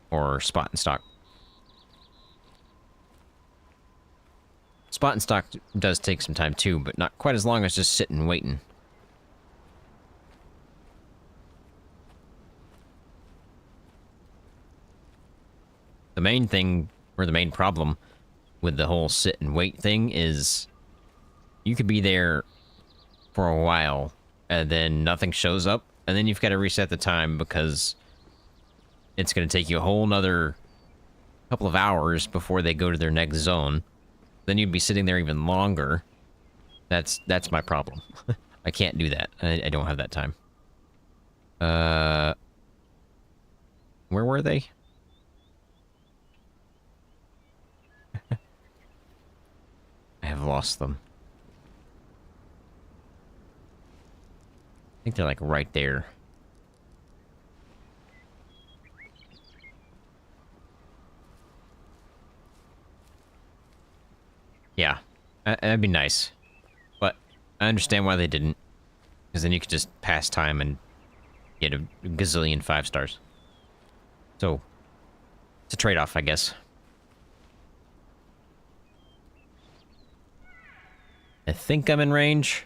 Or spot and stock. Spot and stock does take some time too, but not quite as long as just sitting waiting. The main thing, or the main problem with the whole sit and wait thing is you could be there for a while and then nothing shows up, and then you've got to reset the time because it's going to take you a whole nother couple of hours before they go to their next zone. Then you'd be sitting there even longer. That's my problem. I can't do that. I don't have that time. Where were they? I have lost them. I think they're like right there. Yeah, that'd be nice. But I understand why they didn't. Because then you could just pass time and get a gazillion 5 stars. So, it's a trade-off, I guess. I think I'm in range.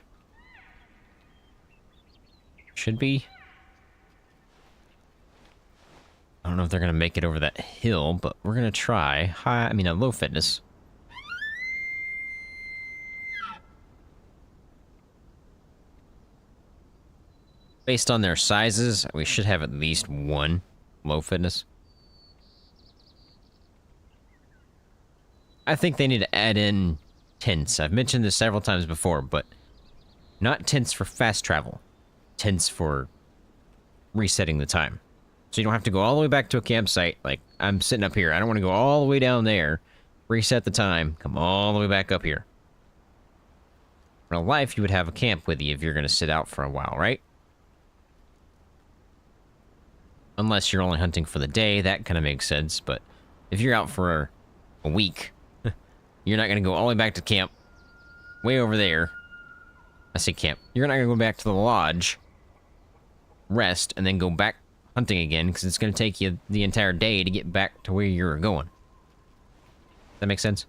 Should be. I don't know if they're going to make it over that hill, but we're going to try. Low fitness. Based on their sizes, we should have at least one low fitness. I think they need to add in tents. I've mentioned this several times before, but not tents for fast travel. Tents for resetting the time. So you don't have to go all the way back to a campsite. Like, I'm sitting up here. I don't want to go all the way down there, reset the time, come all the way back up here. In real life, you would have a camp with you if you're going to sit out for a while, right? Unless you're only hunting for the day, that kind of makes sense. But if you're out for a week, you're not going to go all the way back to camp, way over there. I say camp. You're not going to go back to the lodge, rest, and then go back hunting again, because it's going to take you the entire day to get back to where you're going. Does that make sense?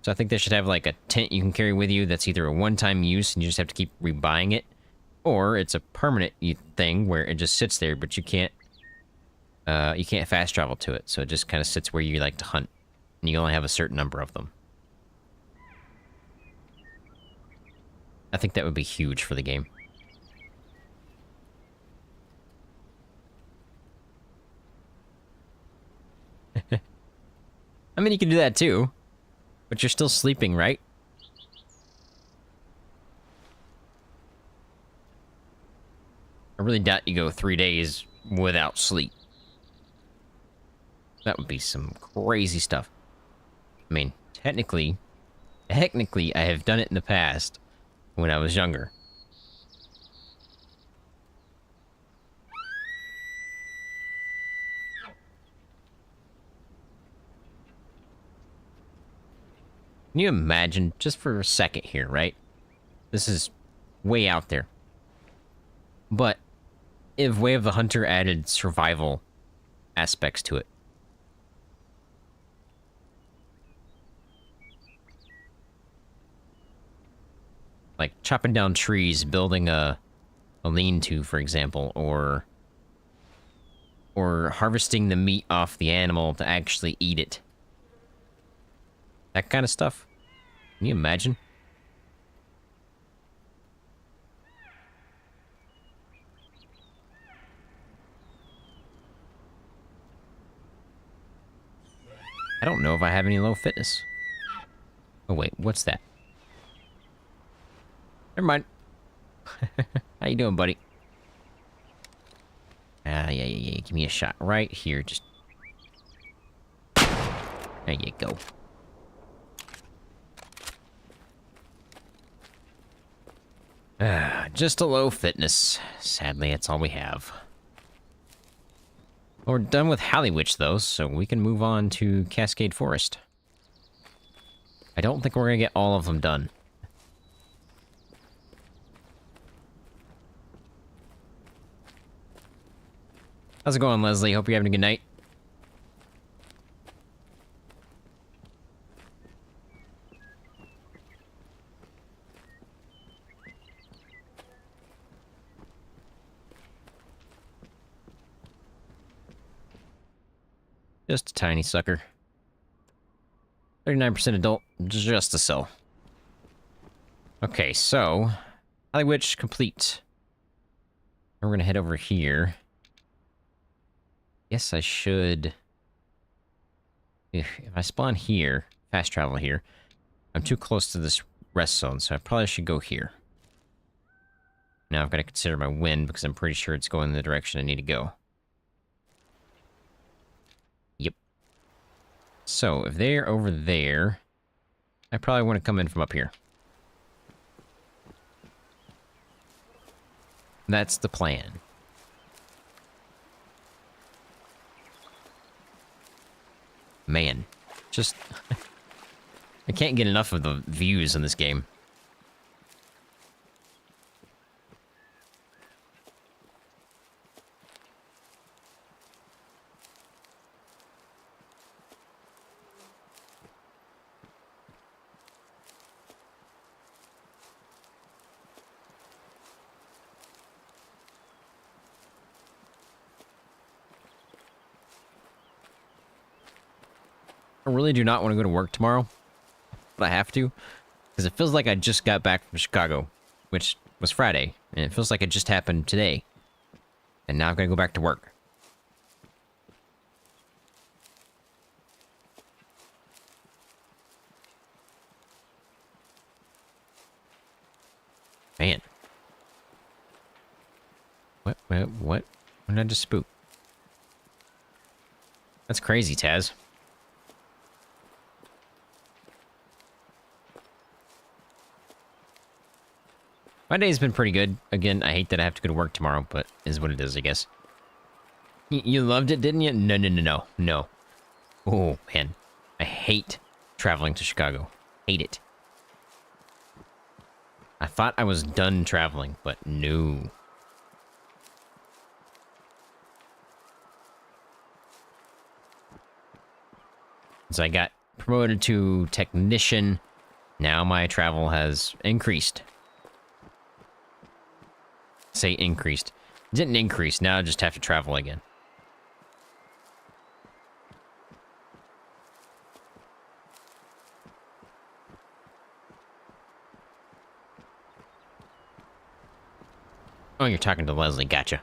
So I think they should have like a tent you can carry with you that's either a one-time use and you just have to keep rebuying it, or it's a permanent thing where it just sits there, but you can't fast travel to it. So it just kind of sits where you like to hunt, and you only have a certain number of them. I think that would be huge for the game. I mean, you can do that too, but you're still sleeping, right? I really doubt you go 3 days without sleep. That would be some crazy stuff. I mean, technically, I have done it in the past when I was younger. Can you imagine, just for a second here, right? This is way out there. But if Way of the Hunter added survival aspects to it. Like chopping down trees, building a lean-to, for example, or harvesting the meat off the animal to actually eat it. That kind of stuff. Can you imagine? I don't know if I have any low fitness. Oh wait, what's that? Never mind. How you doing, buddy? Yeah. Give me a shot right here. Just... There you go. Just a low fitness. Sadly, that's all we have. Well, we're done with Halliwich, though, so we can move on to Cascade Forest. I don't think we're gonna get all of them done. How's it going, Leslie? Hope you're having a good night. Just a tiny sucker. 39% adult, just a cell. Okay, so... Halliwich complete. We're gonna head over here. Guess I should... If I spawn here, fast travel here, I'm too close to this rest zone, so I probably should go here. Now I've got to consider my wind, because I'm pretty sure it's going in the direction I need to go. Yep. So, if they're over there, I probably want to come in from up here. That's the plan. Man, Just... I can't get enough of the views in this game. I really do not want to go to work tomorrow, but I have to, because it feels like I just got back from Chicago, which was Friday, and it feels like it just happened today, and now I've got to go back to work. Man. What? What did I just spook? That's crazy, Taz. My day's been pretty good. Again, I hate that I have to go to work tomorrow, but is what it is, I guess. You loved it, didn't you? No. Oh, man. I hate traveling to Chicago. Hate it. I thought I was done traveling, but no. So I got promoted to technician. Now my travel has increased. Say increased. It didn't increase. Now I just have to travel again. Oh, you're talking to Leslie. Gotcha.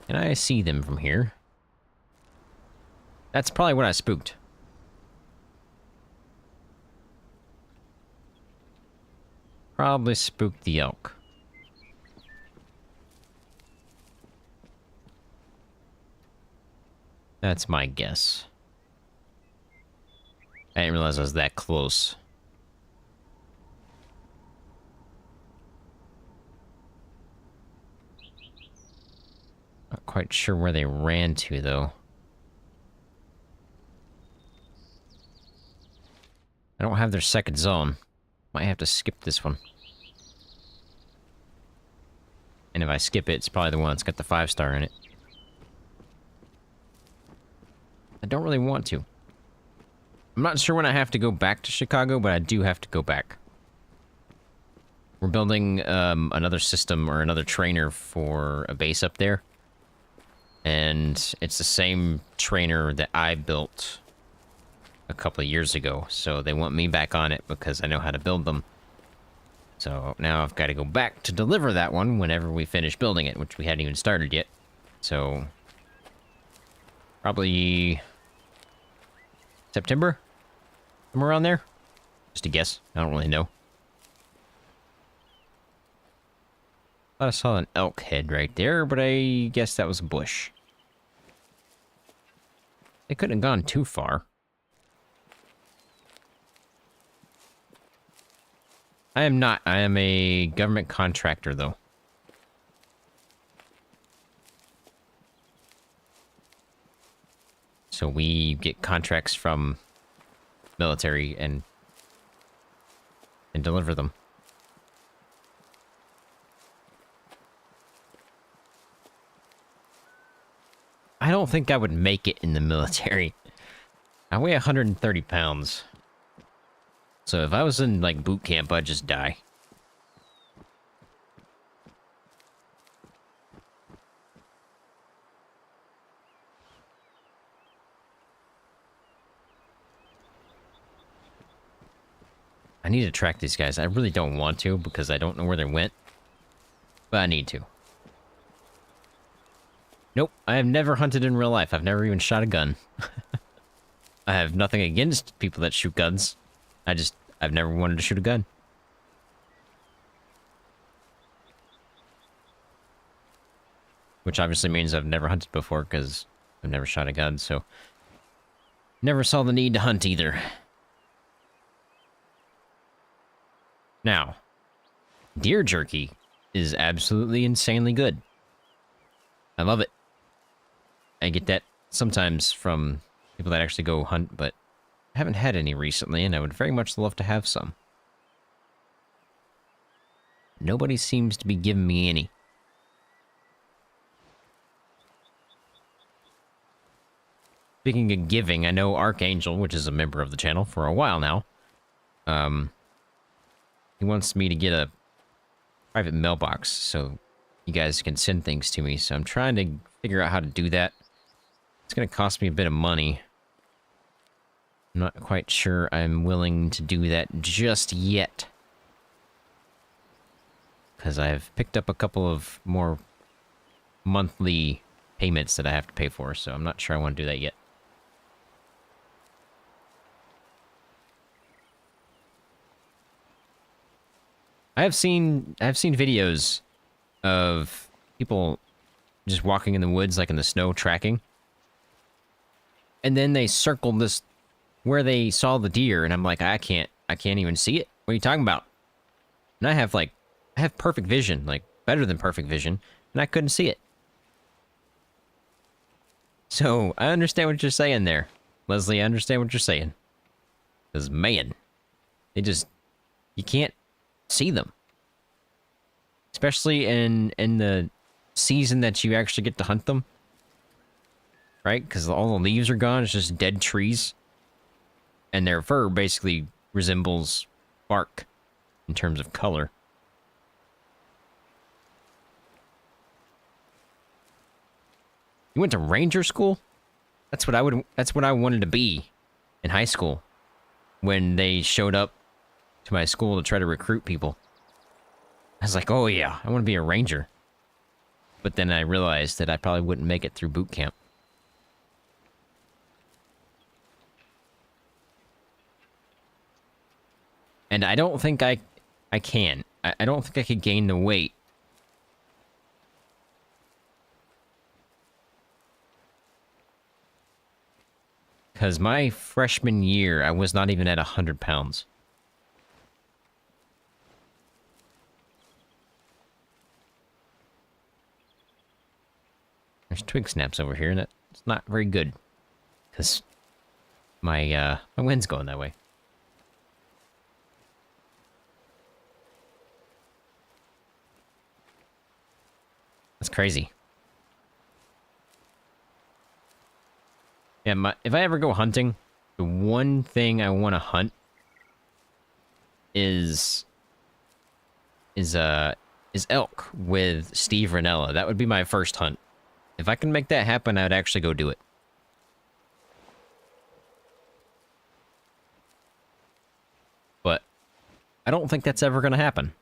Can I see them from here? That's probably what I spooked. Probably spooked the elk. That's my guess. I didn't realize I was that close. Not quite sure where they ran to, though. I don't have their second zone. Might have to skip this one. And if I skip it, it's probably the one that's got the 5-star in it. I don't really want to. I'm not sure when I have to go back to Chicago, but I do have to go back. We're building another system or another trainer for a base up there. And it's the same trainer that I built a couple of years ago. So they want me back on it because I know how to build them. So now I've got to go back to deliver that one whenever we finish building it, which we hadn't even started yet. So probably September? Somewhere around there? Just a guess. I don't really know. Thought I saw an elk head right there, but I guess that was a bush. They couldn't have gone too far. I am not. I am a government contractor, though. So we get contracts from military and deliver them. I don't think I would make it in the military. I weigh 130 pounds. So if I was in, like, boot camp, I'd just die. I need to track these guys. I really don't want to because I don't know where they went. But I need to. Nope, I have never hunted in real life. I've never even shot a gun. I have nothing against people that shoot guns. I've never wanted to shoot a gun. Which obviously means I've never hunted before because I've never shot a gun, so... Never saw the need to hunt either. Now, Deer jerky is absolutely insanely good. I love it. I get that sometimes from people that actually go hunt, but I haven't had any recently, and I would very much love to have some. Nobody seems to be giving me any. Speaking of giving, I know Archangel, which is a member of the channel for a while now, he wants me to get a private mailbox so you guys can send things to me. So I'm trying to figure out how to do that. It's going to cost me a bit of money. I'm not quite sure I'm willing to do that just yet. Because I've picked up a couple of more monthly payments that I have to pay for, so I'm not sure I want to do that yet. I've seen videos of people just walking in the woods, like in the snow, tracking. And then they circle this where they saw the deer, and I'm like, I can't even see it. What are you talking about? And I have perfect vision, like better than perfect vision, and I couldn't see it. So I understand what you're saying there, Leslie. I understand what you're saying. Because man, you can't see them, especially in the season that you actually get to hunt them, right? Because all the leaves are gone. It's just dead trees, and their fur basically resembles bark in terms of color. You went to ranger school? That's what I wanted to be in high school when they showed up to my school to try to recruit people. I was like, oh yeah, I want to be a ranger. But then I realized that I probably wouldn't make it through boot camp. And I don't think I can. I don't think I could gain the weight. Because my freshman year, I was not even at 100 pounds. There's twig snaps over here, and that's not very good. Because my wind's going that way. That's crazy. Yeah, if I ever go hunting, the one thing I want to hunt is elk with Steve Ranella. That would be my first hunt. If I can make that happen, I would actually go do it. But I don't think that's ever going to happen.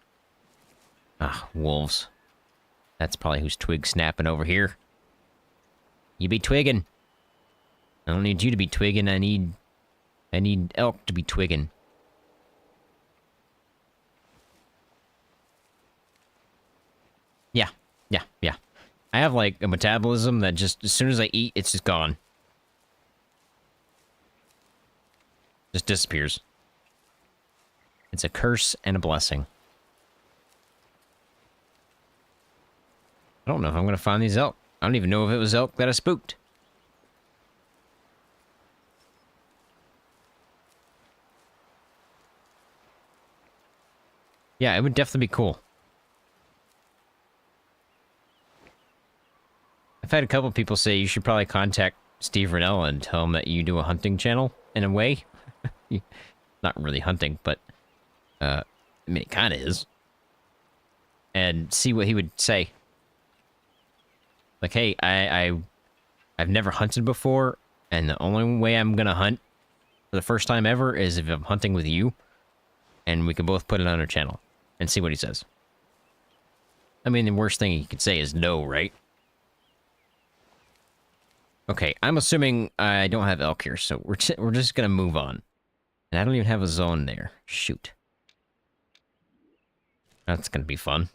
Ah, wolves. That's probably who's twig snapping over here. You be twigging. I don't need you to be twigging. I need elk to be twigging. Yeah. I have like a metabolism that just as soon as I eat, it's just gone. Just disappears. It's a curse and a blessing. I don't know if I'm gonna find these elk. I don't even know if it was elk that I spooked. Yeah, it would definitely be cool. I've had a couple people say you should probably contact Steve Ranella and tell him that you do a hunting channel, in a way. Not really hunting, but, I mean, it kind of is. And see what he would say. Like, hey, I've never hunted before, and the only way I'm gonna hunt for the first time ever is if I'm hunting with you, and we can both put it on our channel, and see what he says. I mean, the worst thing he could say is no, right? Okay, I'm assuming I don't have elk here, so we're just gonna move on. And I don't even have a zone there. Shoot. That's gonna be fun.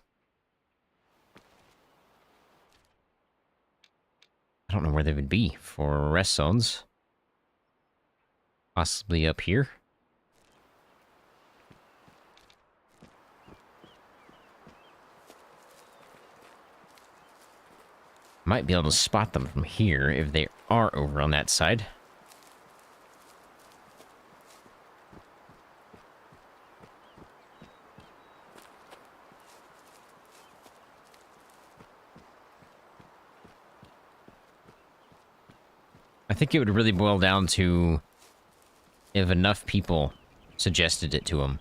I don't know where they would be for rest zones. Possibly up here. Might be able to spot them from here if they are over on that side. I think it would really boil down to if enough people suggested it to him.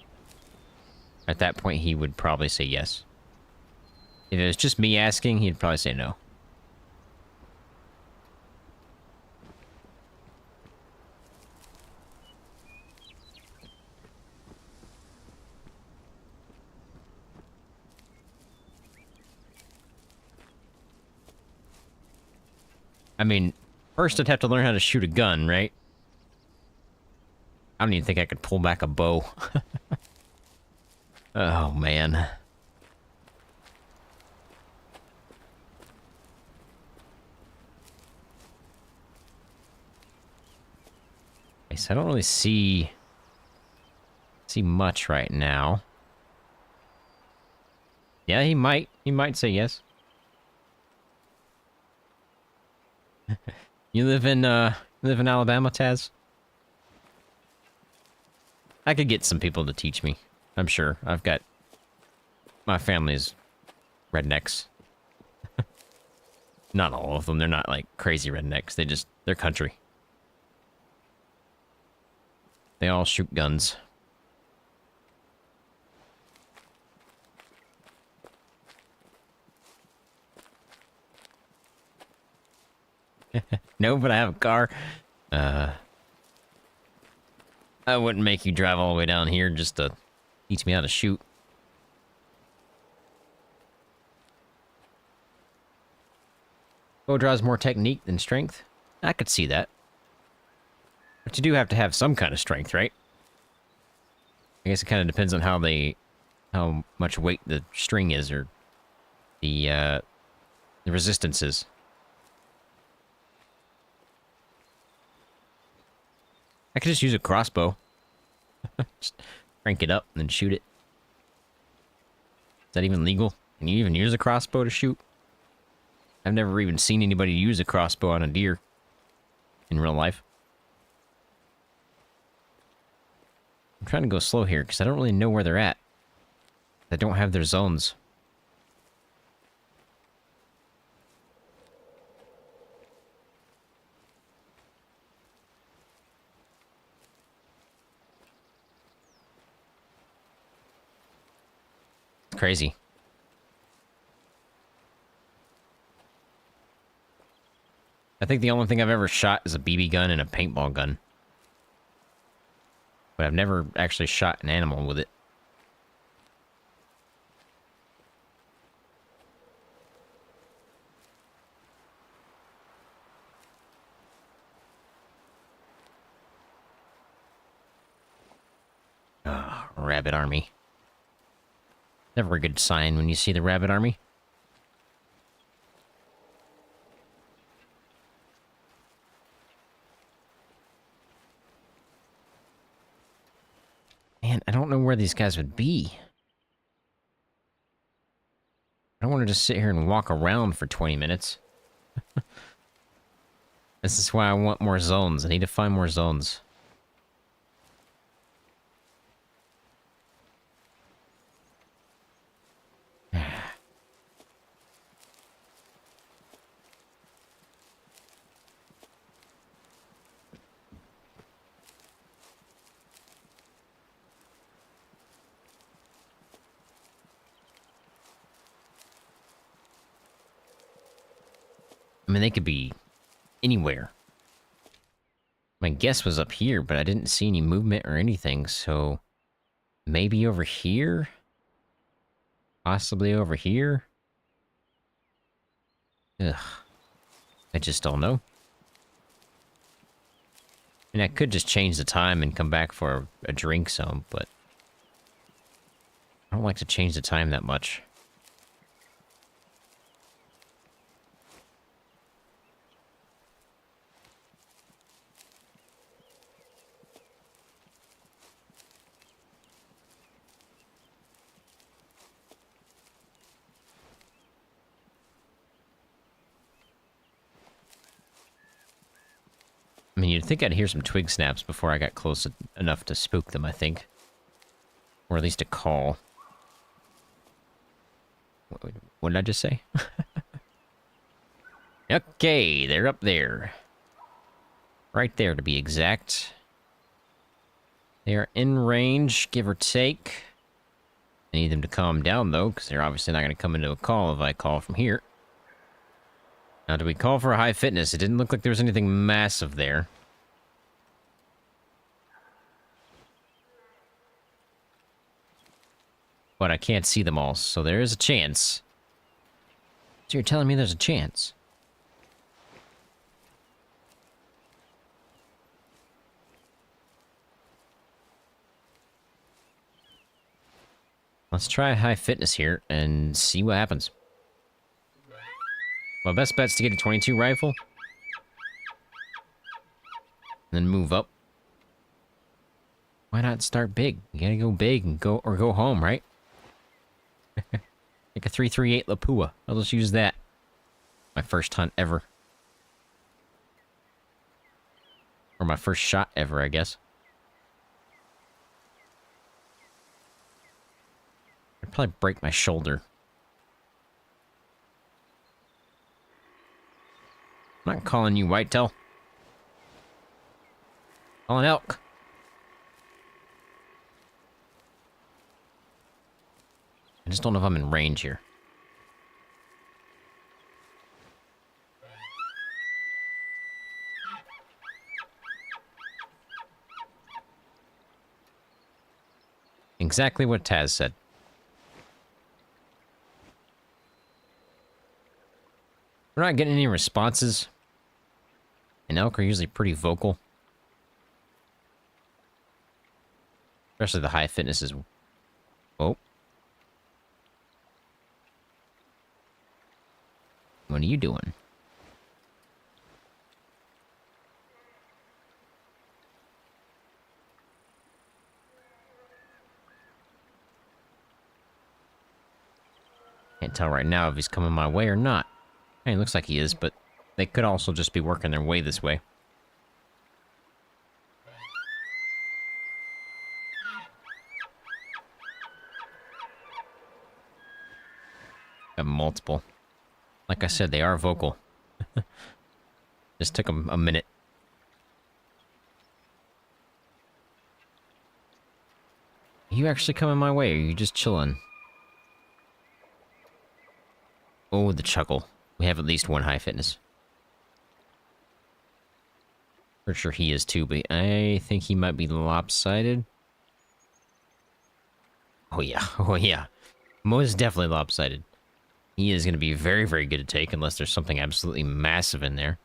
At that point, he would probably say yes. If it was just me asking, he'd probably say no. I mean, first I'd have to learn how to shoot a gun, right? I don't even think I could pull back a bow. Oh, man. Okay, so I don't really see much right now. Yeah, he might say yes. You live in Alabama, Taz? I could get some people to teach me. I'm sure. I've got... My family's rednecks. Not all of them. They're not, like, crazy rednecks. They're country. They all shoot guns. No, but I have a car. I wouldn't make you drive all the way down here just to teach me how to shoot. Bow draws more technique than strength. I could see that. But you do have to have some kind of strength, right? I guess it kind of depends on how much weight the string is, or the resistance is. I could just use a crossbow. Just crank it up and then shoot it. Is that even legal? Can you even use a crossbow to shoot? I've never even seen anybody use a crossbow on a deer in real life. I'm trying to go slow here because I don't really know where they're at. I don't have their zones. It's crazy. I think the only thing I've ever shot is a BB gun and a paintball gun. But I've never actually shot an animal with it. Ah, rabbit army. Never a good sign when you see the rabbit army. Man, I don't know where these guys would be. I don't want to just sit here and walk around for 20 minutes. This is why I want more zones. I need to find more zones. I mean, they could be anywhere. My guess was up here, but I didn't see any movement or anything, so... Maybe over here? Possibly over here? Ugh. I just don't know. I mean, I could just change the time and come back for a drink some, but... I don't like to change the time that much. I mean, you'd think I'd hear some twig snaps before I got close enough to spook them, I think. Or at least a call. What did I just say? Okay, they're up there. Right there, to be exact. They are in range, give or take. I need them to calm down, though, because they're obviously not going to come into a call if I call from here. Now, do we call for a high fitness? It didn't look like there was anything massive there. But I can't see them all, so there is a chance. So you're telling me there's a chance? Let's try high fitness here and see what happens. My best bet's to get a 22 rifle. And then move up. Why not start big? You gotta go big and go home, right? Like a 338 Lapua. I'll just use that. My first hunt ever. Or my first shot ever, I guess. I'd probably break my shoulder. I'm not calling you whitetail. Calling elk. I just don't know if I'm in range here. Exactly what Taz said. We're not getting any responses. And elk are usually pretty vocal. Especially the high fitnesses. Oh. What are you doing? Can't tell right now if he's coming my way or not. Hey, it looks like he is, but they could also just be working their way this way. Got multiple. Like I said, they are vocal. Just took them a minute. Are you actually coming my way, or are you just chilling? Oh, the chuckle. We have at least one high fitness. For sure he is too, but I think he might be lopsided. Oh yeah. Most definitely lopsided. He is going to be very, very good to take unless there's something absolutely massive in there.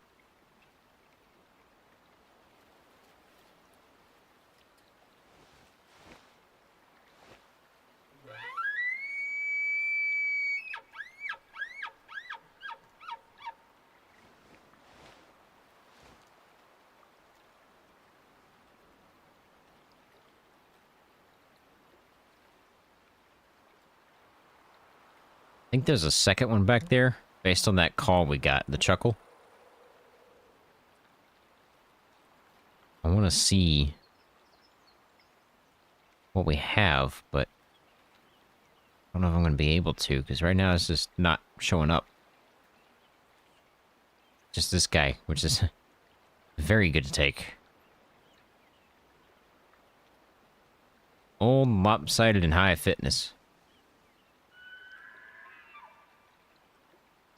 I think there's a second one back there, based on that call we got, the chuckle. I want to see what we have, but I don't know if I'm going to be able to, because right now it's just not showing up. Just this guy, which is very good to take. Old, lopsided, and high fitness.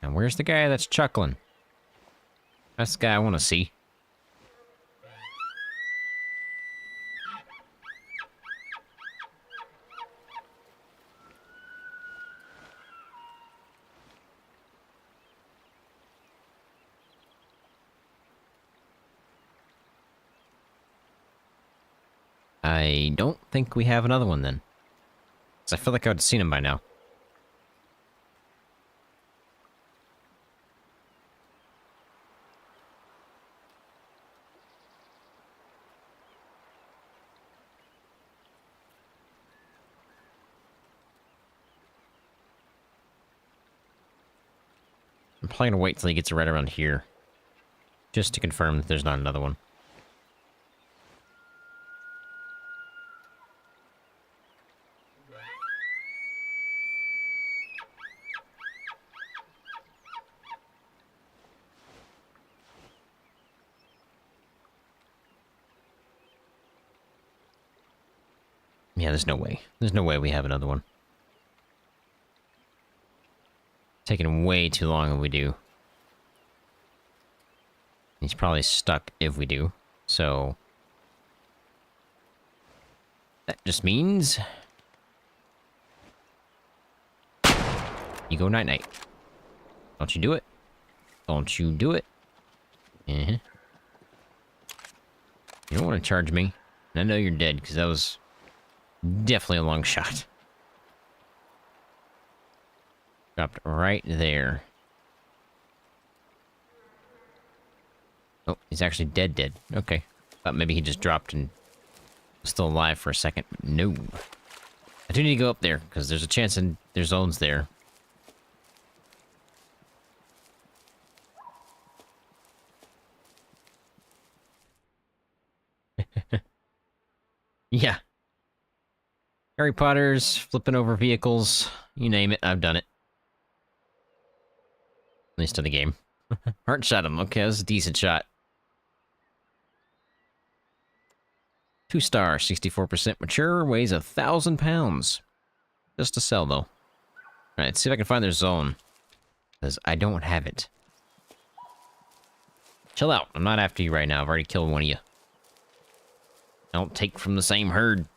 And where's the guy that's chuckling? That's the guy I want to see. I don't think we have another one then. 'Cause I feel like I would have seen him by now. I'm probably gonna wait till he gets right around here. Just to confirm that there's not another one. Yeah, there's no way. There's no way we have another one. Taking way too long if we do. He's probably stuck if we do. So... that just means... you go night-night. Don't you do it. Don't you do it. You don't want to charge me. And I know you're dead, because that was definitely a long shot. Dropped right there. Oh, he's actually dead. Okay. Thought maybe he just dropped and was still alive for a second. No. I do need to go up there, because there's a chance there's zones there. Yeah. Harry Potter's, flipping over vehicles, you name it, I've done it. At least in the game. Heart shot him. Okay, that was a decent shot. 2-star, 64% mature, weighs 1,000 pounds. Just to sell, though. Alright, see if I can find their zone. Because I don't have it. Chill out. I'm not after you right now. I've already killed one of you. I don't take from the same herd.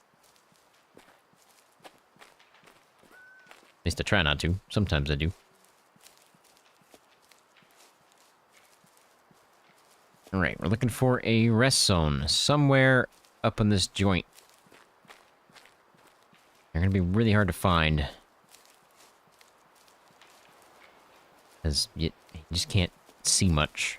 At least I try not to. Sometimes I do. Alright, we're looking for a rest zone. Somewhere up in this joint. They're gonna be really hard to find. Because you just can't see much.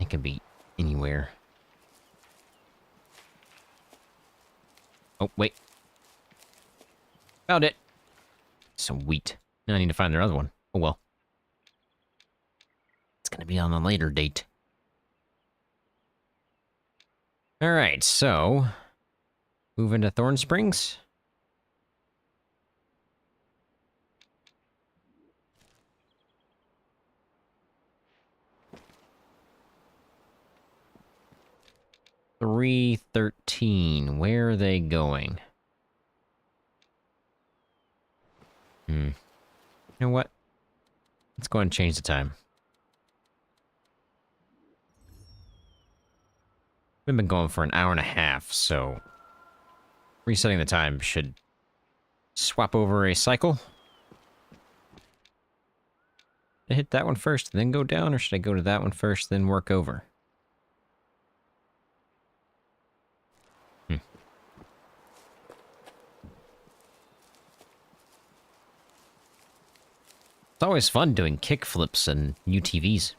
It could be anywhere. Oh, wait. Found it. Sweet. Now I need to find their other one. Oh, well. It's gonna be on a later date. Alright, so... move into Thorn Springs. $313. Where are they going? You know what? Let's go ahead and change the time. We've been going for an hour and a half, so... resetting the time should swap over a cycle. Should I hit that one first, then go down, or should I go to that one first, then work over? It's always fun doing kickflips and UTVs.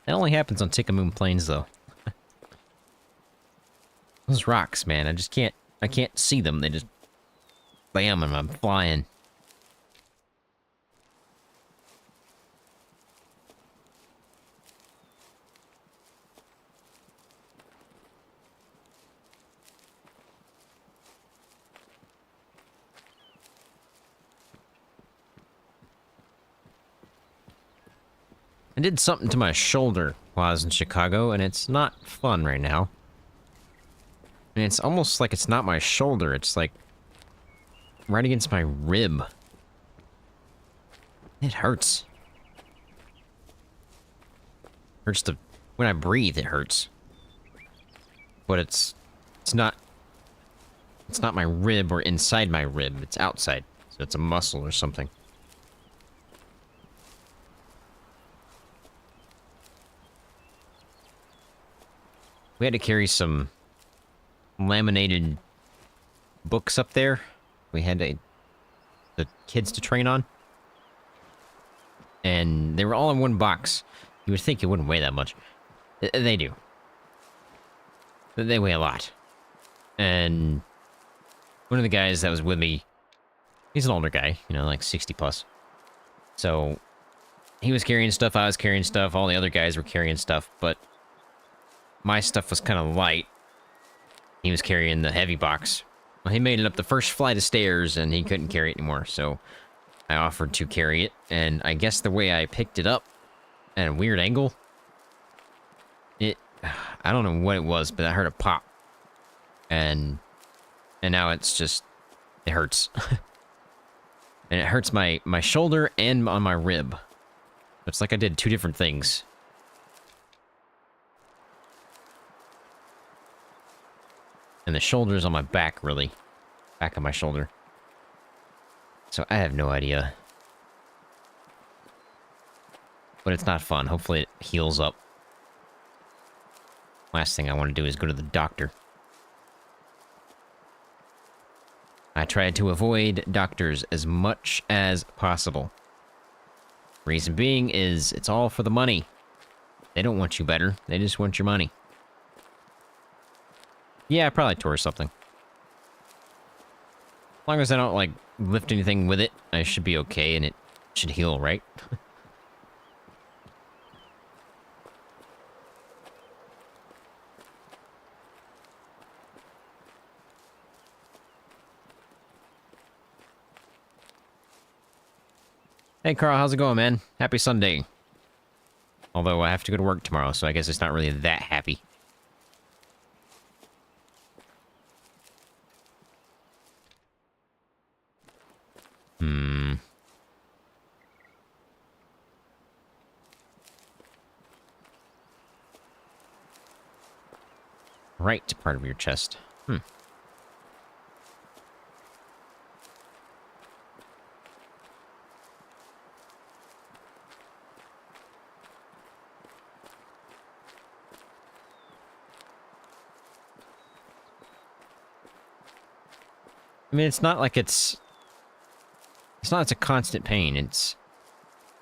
That only happens on Tickamoon Plains, though. Those rocks, man, I can't see them. They just bam, and I'm flying. I did something to my shoulder while I was in Chicago, and it's not fun right now. And it's almost like it's not my shoulder, it's like right against my rib. It hurts. Hurts to... when I breathe, it hurts. But it's not my rib or inside my rib, it's outside. So it's a muscle or something. We had to carry some laminated books up there. We had the kids to train on. And they were all in one box. You would think it wouldn't weigh that much. They do. They weigh a lot. And one of the guys that was with me, he's an older guy, you know, like 60 plus. So he was carrying stuff, I was carrying stuff, all the other guys were carrying stuff, but my stuff was kind of light. He was carrying the heavy box. Well, he made it up the first flight of stairs, and he couldn't carry it anymore, so I offered to carry it, and I guess the way I picked it up at a weird angle, I don't know what it was, but I heard a pop. And now it's just, it hurts. And it hurts my shoulder and on my rib. It's like I did two different things. And the shoulder's on my back, really. Back of my shoulder. So I have no idea. But it's not fun. Hopefully it heals up. Last thing I want to do is go to the doctor. I tried to avoid doctors as much as possible. Reason being is it's all for the money. They don't want you better. They just want your money. Yeah, I probably tore something. As long as I don't, like, lift anything with it, I should be okay and it should heal, right? Hey, Carl, how's it going, man? Happy Sunday. Although I have to go to work tomorrow, so I guess it's not really that happy. Right part of your chest. I mean, it's not like it's not it's a constant pain. It's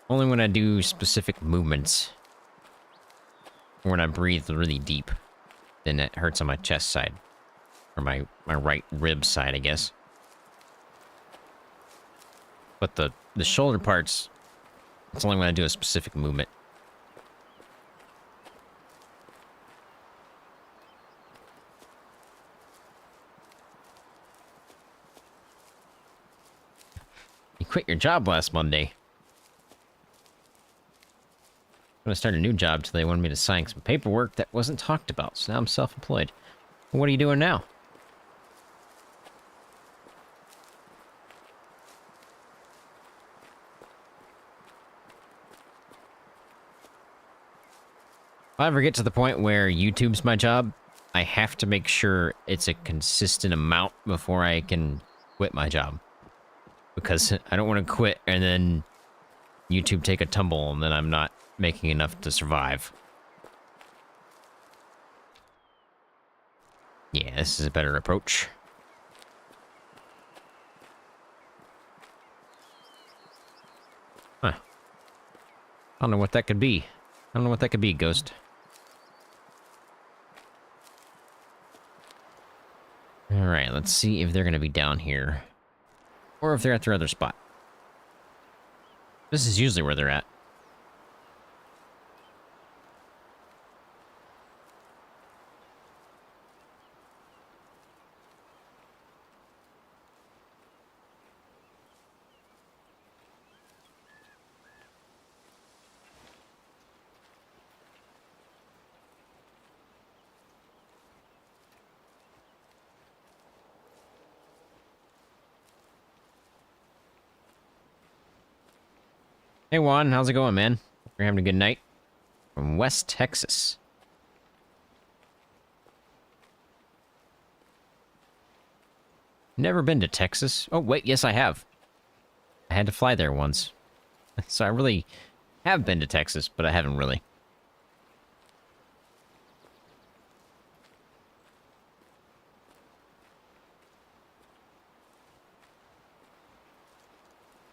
only when I do specific movements. Or when I breathe really deep. Then it hurts on my chest side. Or my right rib side, I guess. But the shoulder parts, it's only when I do a specific movement. You quit your job last Monday. I'm gonna start a new job till they wanted me to sign some paperwork that wasn't talked about, so now I'm self-employed. What are you doing now? If I ever get to the point where YouTube's my job, I have to make sure it's a consistent amount before I can quit my job. Because I don't want to quit and then YouTube take a tumble and then I'm not making enough to survive. Yeah, this is a better approach. Huh. I don't know what that could be. I don't know what that could be, Ghost. Alright, let's see if they're gonna be down here. Or if they're at their other spot. This is usually where they're at. Hey Juan, how's it going, man? Hope you're having a good night. From West Texas. Never been to Texas. Oh, wait, yes I have. I had to fly there once. So I really have been to Texas, but I haven't really.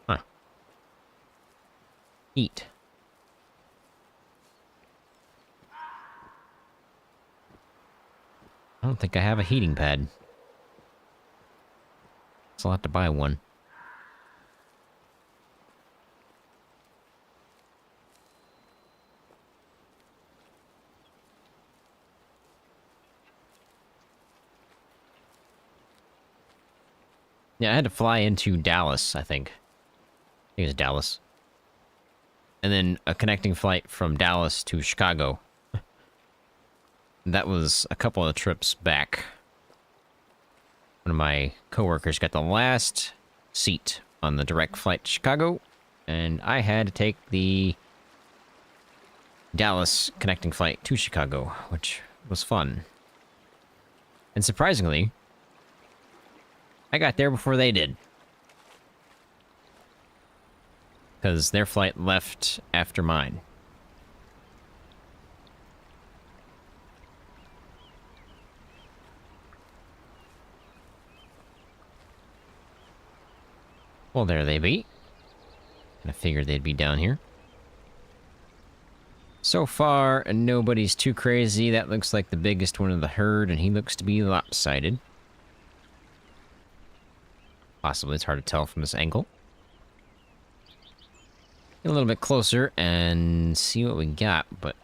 Huh. Eat. I don't think I have a heating pad. So I'll have to buy one. Yeah, I had to fly into Dallas, I think. think it was Dallas. And then a connecting flight from Dallas to Chicago. That was a couple of trips back. One of my coworkers got the last seat on the direct flight to Chicago, and I had to take the Dallas connecting flight to Chicago, which was fun. And surprisingly, I got there before they did. Because their flight left after mine. Well, there they be. I figured they'd be down here. So far, nobody's too crazy. That looks like the biggest one of the herd, and he looks to be lopsided. Possibly, it's hard to tell from this angle. Get a little bit closer and see what we got, but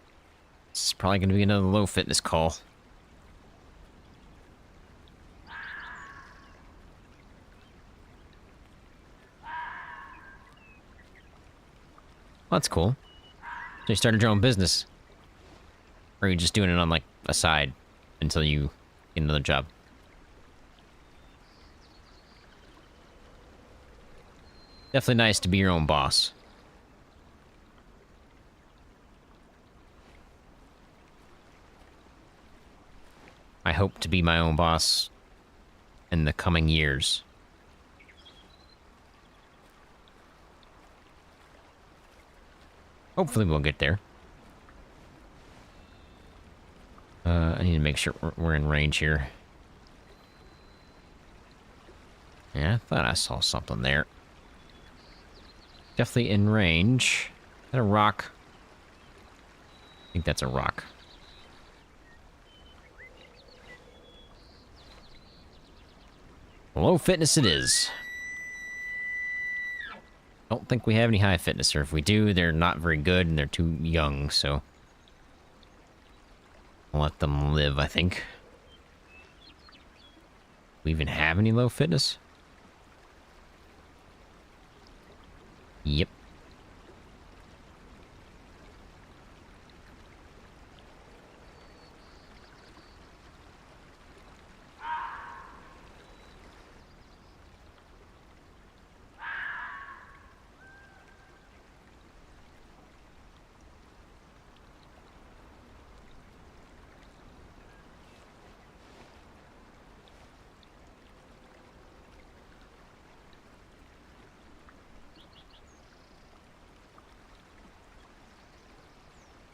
this is probably going to be another low fitness call. Well, that's cool. So you started your own business. Or are you just doing it on, like, a side until you get another job? Definitely nice to be your own boss. I hope to be my own boss in the coming years. Hopefully we'll get there. I need to make sure we're in range here. Yeah, I thought I saw something there. Definitely in range. Is that a rock? I think that's a rock. Low fitness it is. Don't think we have any high fitness, or if we do, they're not very good and they're too young, so I'll let them live, I think. We even have any low fitness? Yep.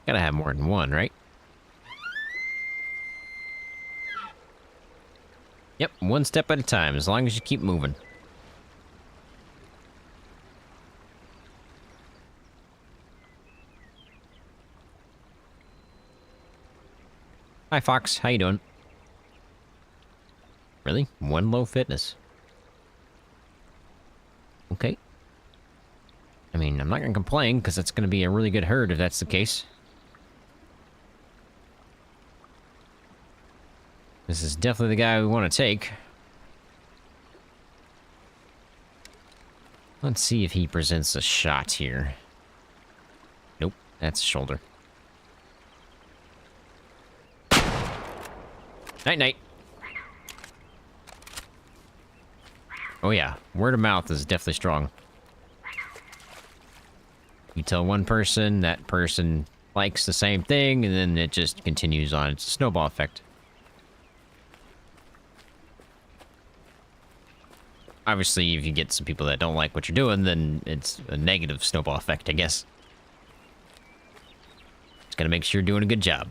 Gotta have more than one, right? Yep, one step at a time, as long as you keep moving. Hi, Fox. How you doing? Really? One low fitness. Okay. I mean, I'm not gonna complain, because it's gonna be a really good herd if that's the case. This is definitely the guy we want to take. Let's see if he presents a shot here. Nope, that's shoulder. Night-night. Oh yeah, word of mouth is definitely strong. You tell one person, that person likes the same thing, and then it just continues on. It's a snowball effect. Obviously, if you get some people that don't like what you're doing, then it's a negative snowball effect, I guess. Just gotta make sure you're doing a good job.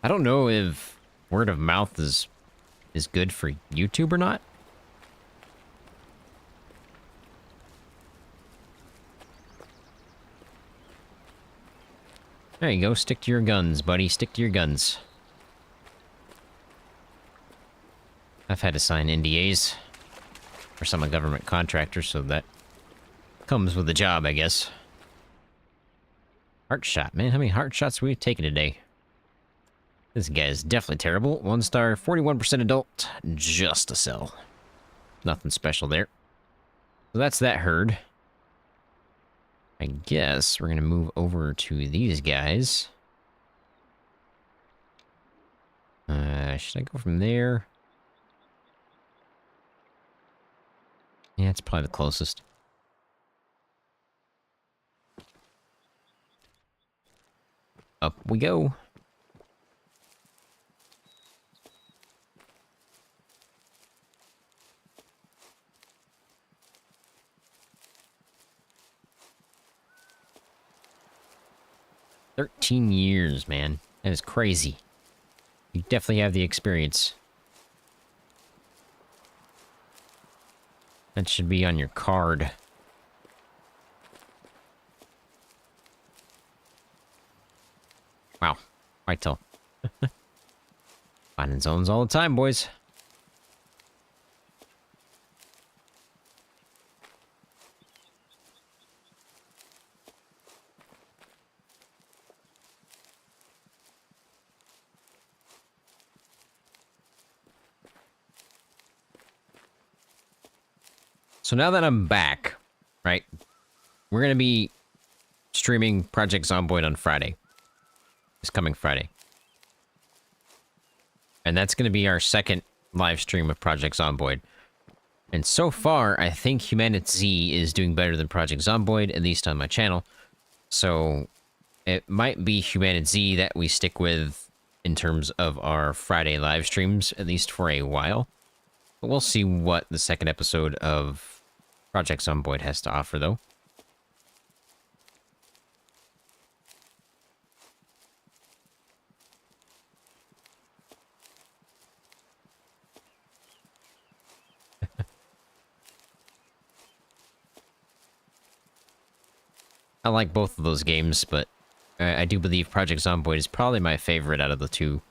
I don't know if word of mouth is good for YouTube or not. There you go. Stick to your guns, buddy. Stick to your guns. I've had to sign NDAs for some of government contractors, so that comes with the job, I guess. Heart shot, man. How many heart shots have we taken today? This guy is definitely terrible. 1 star, 41% adult, just a sell. Nothing special there. So that's that herd. I guess we're gonna move over to these guys. Should I go from there? Yeah, it's probably the closest. Up we go. "13 years, man. That is crazy. You definitely have the experience. That should be on your card. Wow. Whitetail. Finding zones all the time, boys. So now that I'm back, right, we're going to be streaming Project Zomboid on Friday. This coming Friday. And that's going to be our second live stream of Project Zomboid. And so far, I think Humanity is doing better than Project Zomboid, at least on my channel. So it might be Humanity that we stick with in terms of our Friday live streams, at least for a while. But we'll see what the second episode of Project Zomboid has to offer, though. I like both of those games, but I do believe Project Zomboid is probably my favorite out of the two.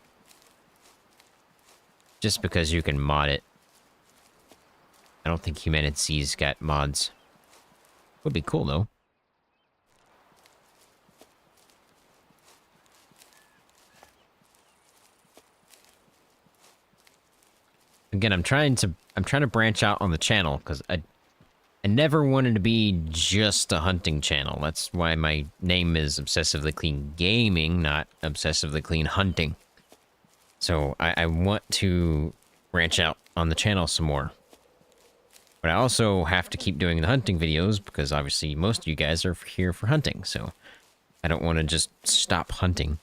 Just because you can mod it. I don't think Humanity's got mods. Would be cool, though. Again, I'm trying to branch out on the channel, because I never wanted to be just a hunting channel. That's why my name is Obsessively Clean Gaming, not Obsessively Clean Hunting. So I want to branch out on the channel some more. But I also have to keep doing the hunting videos, because obviously most of you guys are here for hunting, so I don't want to just stop hunting.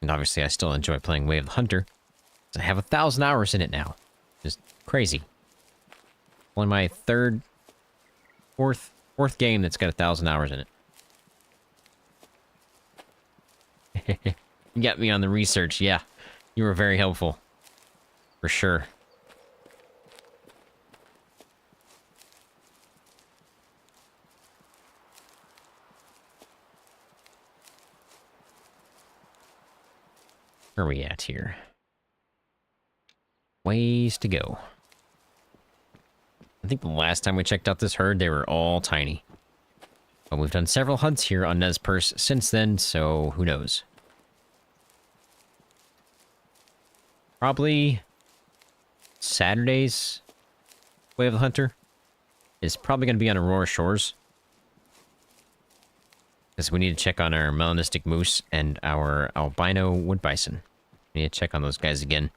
And obviously I still enjoy playing Way of the Hunter. I have 1,000 hours in it now. Just crazy. Only my fourth game that's got 1,000 hours in it. You got me on the research, yeah. You were very helpful. For sure. Where are we at here? Ways to go. I think the last time we checked out this herd, they were all tiny. But we've done several hunts here on Nez Perce since then, so who knows? Probably Saturday's Way of the Hunter is probably going to be on Aurora Shores. Because we need to check on our melanistic moose and our albino wood bison. We need to check on those guys again.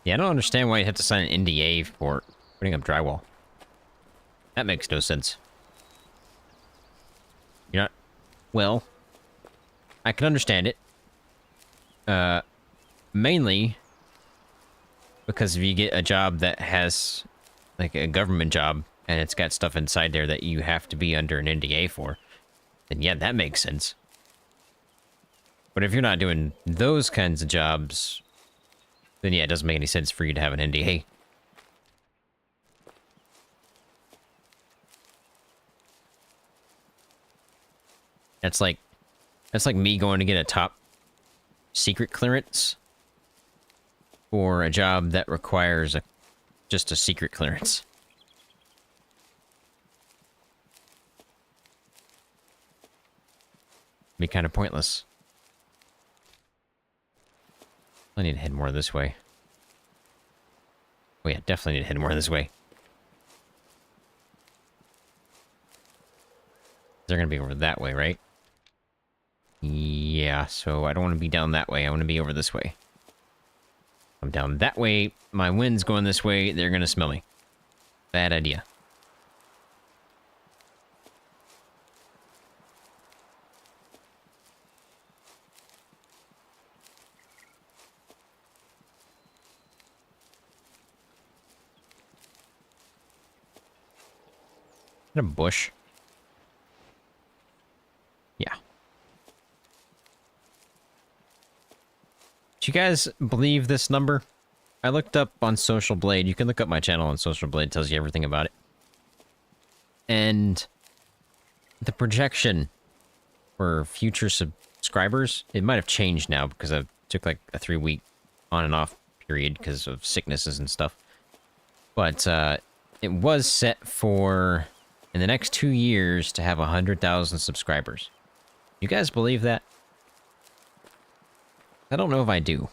Yeah, I don't understand why you have to sign an NDA for putting up drywall. That makes no sense. You're not... Well, I can understand it. Mainly because if you get a job that has, like, a government job, and it's got stuff inside there that you have to be under an NDA for, then yeah, that makes sense. But if you're not doing those kinds of jobs, then yeah, it doesn't make any sense for you to have an NDA. That's like me going to get a top secret clearance for a job that requires just a secret clearance. Be kind of pointless. I need to head more this way. Oh yeah, definitely need to head more this way. They're gonna be over that way, right? Yeah, so I don't want to be down that way. I want to be over this way. I'm down that way. My wind's going this way. They're gonna smell me. Bad idea. Is that a bush? Yeah. Do you guys believe this number? I looked up on Social Blade. You can look up my channel on Social Blade. It tells you everything about it. And the projection for future subscribers, it might have changed now because I took like a 3-week on and off period because of sicknesses and stuff. But it was set for, in the next 2 years, to have 100,000 subscribers. You guys believe that? I don't know if I do.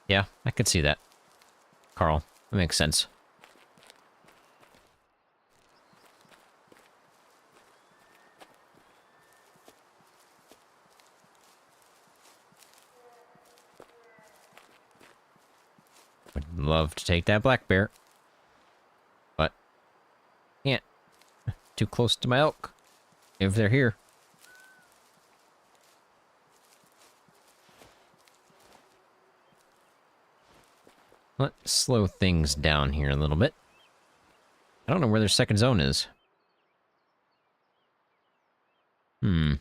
Yeah, I could see that. Carl, that makes sense. Would love to take that black bear. But can't. Too close to my elk. If they're here. Let's slow things down here a little bit. I don't know where their second zone is. Wonder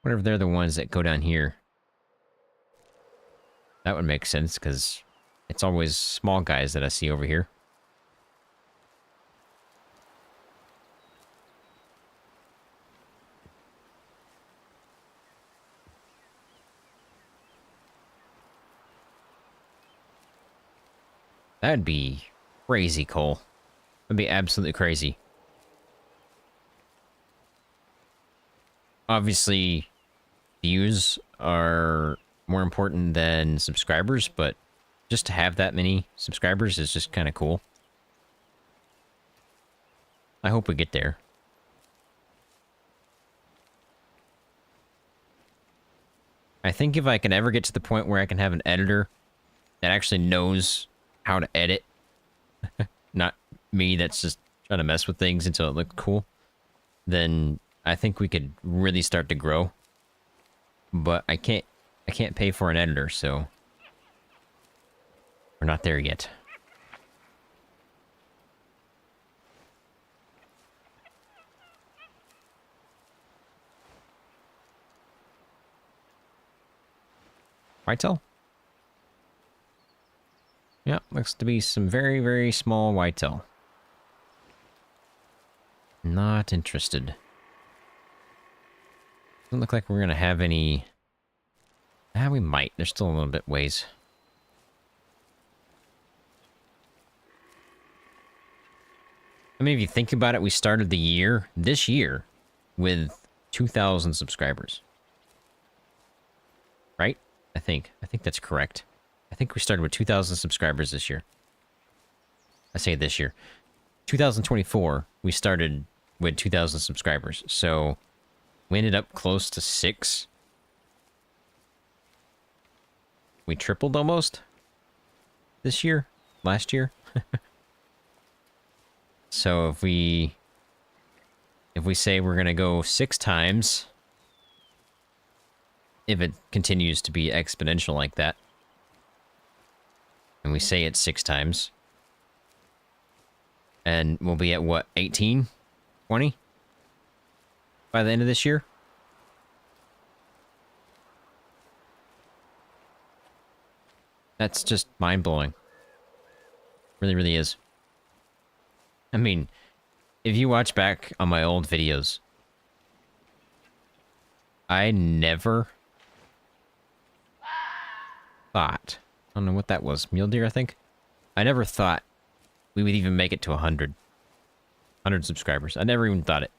if they're the ones that go down here. That would make sense, because it's always small guys that I see over here. That'd be crazy, Cole. That'd be absolutely crazy. Obviously, views are more important than subscribers, but just to have that many subscribers is just kind of cool. I hope we get there. I think if I can ever get to the point where I can have an editor that actually knows how to edit, not me that's just trying to mess with things until it looks cool, then I think we could really start to grow. But I can't pay for an editor, so we're not there yet. Whitetail? Yeah, looks to be some very, very small whitetail. Not interested. Doesn't look like we're gonna have any... Ah, we might. There's still a little bit ways. I mean, if you think about it, we started the year, this year, with 2,000 subscribers. Right? I think that's correct. I think we started with 2,000 subscribers this year. I say this year. 2024, we started with 2,000 subscribers. So, we ended up close to 6. We tripled almost this year, last year. So if we say we're gonna go 6 times, if it continues to be exponential like that, and we say it 6 times, And we'll be at what, 18? 20? By the end of this year? That's just mind-blowing. Really, really is. I mean, if you watch back on my old videos, I never thought, I don't know what that was, mule deer, I think? I never thought we would even make it to 100 subscribers. I never even thought it.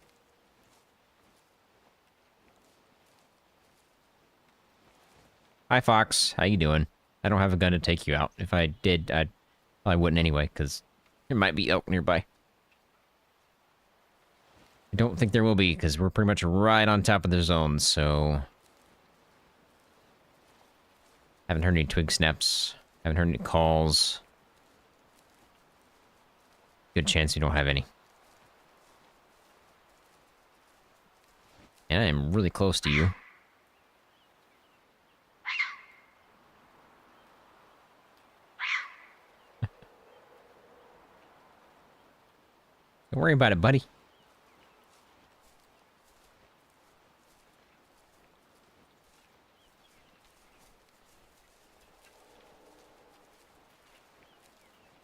Hi, Fox. How you doing? I don't have a gun to take you out. If I did, I wouldn't anyway, because there might be elk nearby. I don't think there will be, because we're pretty much right on top of the zone, so... Haven't heard any twig snaps. Haven't heard any calls. Good chance you don't have any. And I am really close to you. Don't worry about it, buddy.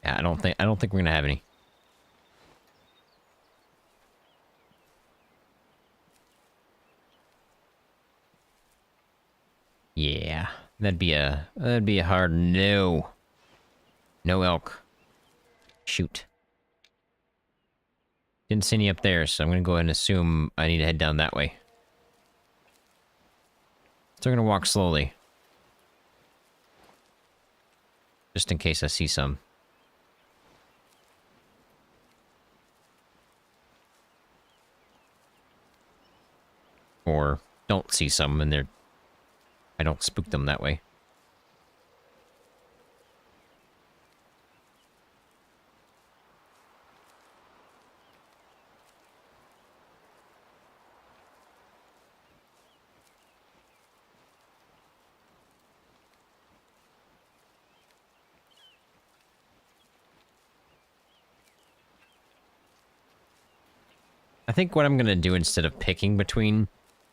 Yeah, I don't think we're gonna have any. Yeah, that'd be a hard no. No elk. Shoot. Didn't see any up there, so I'm gonna go ahead and assume I need to head down that way. Still gonna walk slowly. Just in case I see some. Or don't see some and I don't spook them that way. I think what I'm gonna do instead of picking between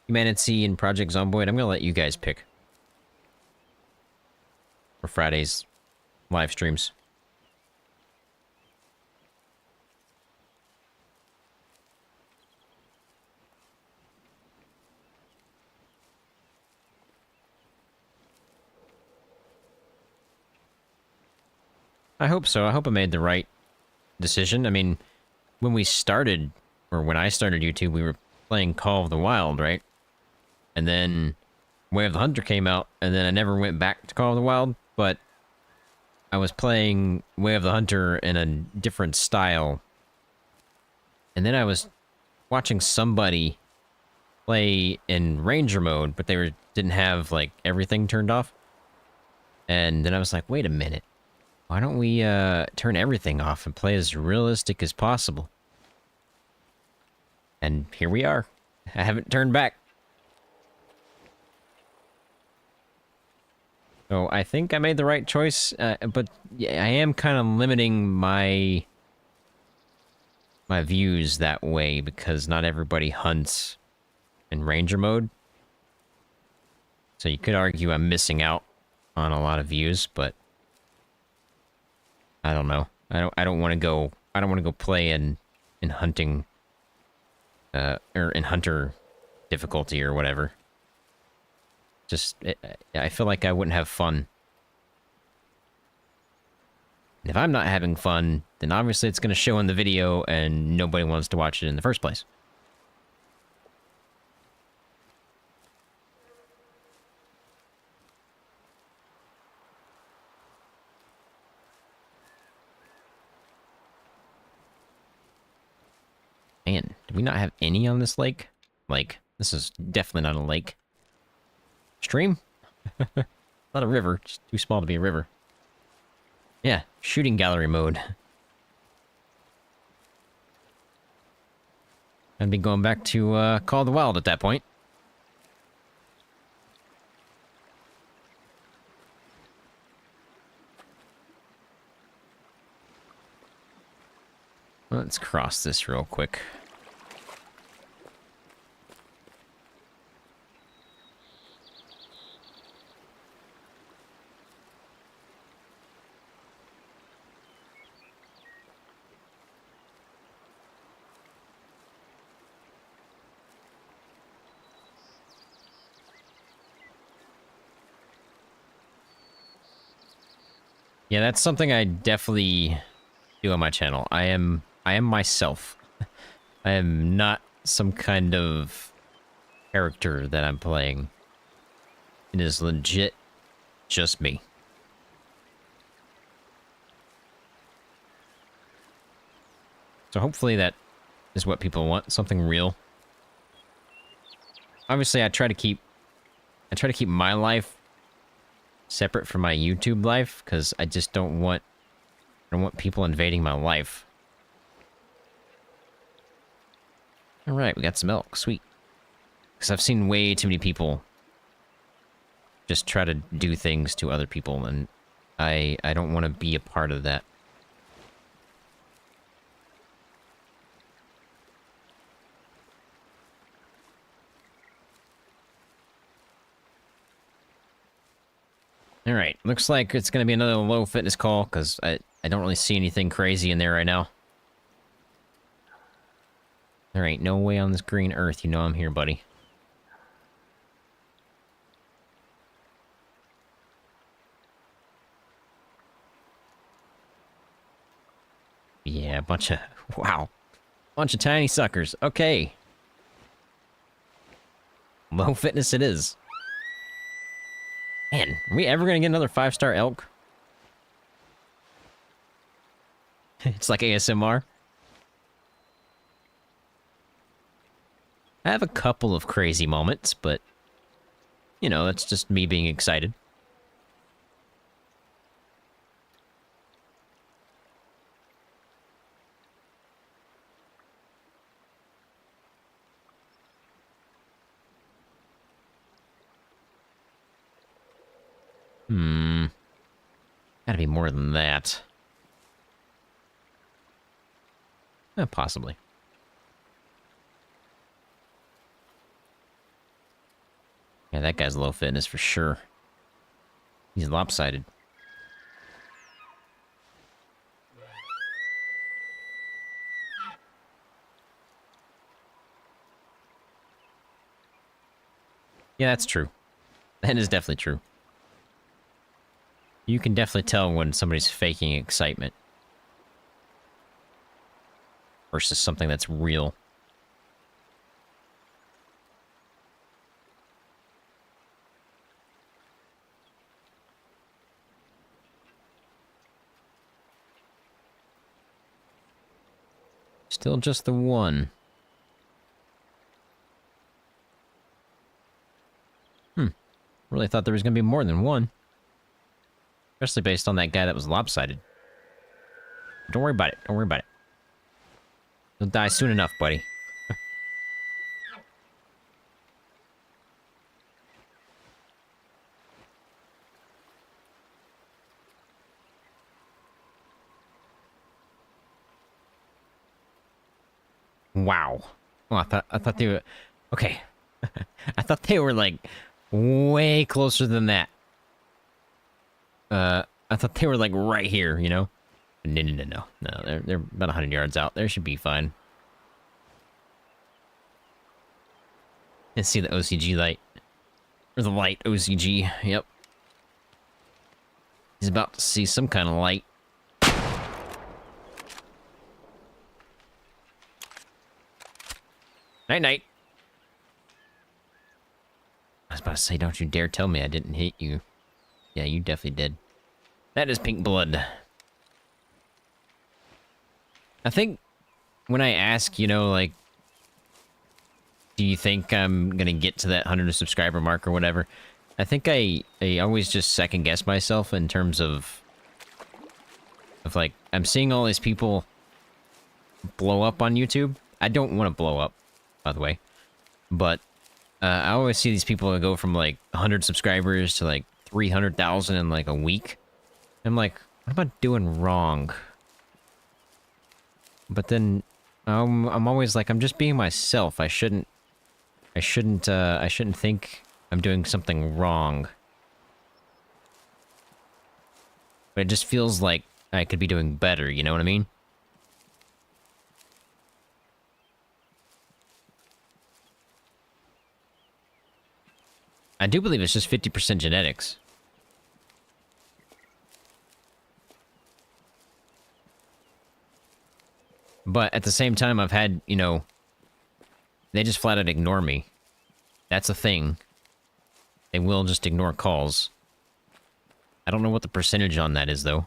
Humanity and Project Zomboid, I'm gonna let you guys pick. For Friday's live streams. I hope so. I hope I made the right decision. I mean, when we started, or when I started YouTube, we were playing Call of the Wild, right? And then Way of the Hunter came out, and then I never went back to Call of the Wild, but I was playing Way of the Hunter in a different style. And then I was watching somebody play in Ranger mode, but they didn't have, like, everything turned off. And then I was like, wait a minute. Why don't we turn everything off and play as realistic as possible? And here we are. I haven't turned back. So I think I made the right choice, but yeah, I am kind of limiting my views that way because not everybody hunts in Ranger mode. So you could argue I'm missing out on a lot of views, but I don't know. I don't want to go play in hunting or in hunter difficulty or whatever. Just I feel like I wouldn't have fun. And if I'm not having fun, then obviously it's going to show in the video and nobody wants to watch it in the first place. Man, do we not have any on this lake? Like, this is definitely not a lake. Stream? Not a river, just too small to be a river. Yeah, shooting gallery mode. I'd be going back to Call of the Wild at that point. Let's cross this real quick. Yeah, that's something I definitely do on my channel. I am myself. I am not some kind of character that I'm playing. It is legit just me. So hopefully that is what people want, something real. Obviously, I try to keep my life separate from my YouTube life, because I just don't want people invading my life. Alright, we got some elk. Sweet. Because I've seen way too many people just try to do things to other people, and I don't want to be a part of that. Alright, looks like it's going to be another low fitness call, because I don't really see anything crazy in there right now. There ain't no way on this green earth you know I'm here, buddy. Yeah, wow. Bunch of tiny suckers. Okay. Low fitness it is. Man, are we ever gonna get another 5-star elk? It's like ASMR. I have a couple of crazy moments, but, you know, that's just me being excited. Gotta be more than that. Possibly. Yeah, that guy's low fitness for sure. He's lopsided. Yeah, that's true. That is definitely true. You can definitely tell when somebody's faking excitement versus something that's real. Still just the one. Really thought there was going to be more than one. Especially based on that guy that was lopsided. Don't worry about it. Don't worry about it. You'll die soon enough, buddy. Wow. Oh, I thought they were... Okay. I thought they were, like, way closer than that. I thought they were, like, right here, you know? No. No, they're about 100 yards out. They should be fine. Let's see the OCG light. Or the light OCG. Yep. He's about to see some kind of light. Night-night. I was about to say, don't you dare tell me I didn't hit you. Yeah, you definitely did. That is pink blood. I think when I ask, you know, like, do you think I'm gonna get to that 100 subscriber mark or whatever? I think I always just second guess myself in terms of like, I'm seeing all these people blow up on YouTube. I don't want to blow up, by the way. But I always see these people go from like 100 subscribers to like 300,000 in like a week. I'm like, what am I doing wrong? But then I'm always like, I'm just being myself. I shouldn't think I'm doing something wrong. But it just feels like I could be doing better, you know what I mean? I do believe it's just 50% genetics. But at the same time, I've had, you know, they just flat out ignore me. That's a thing. They will just ignore calls. I don't know what the percentage on that is, though.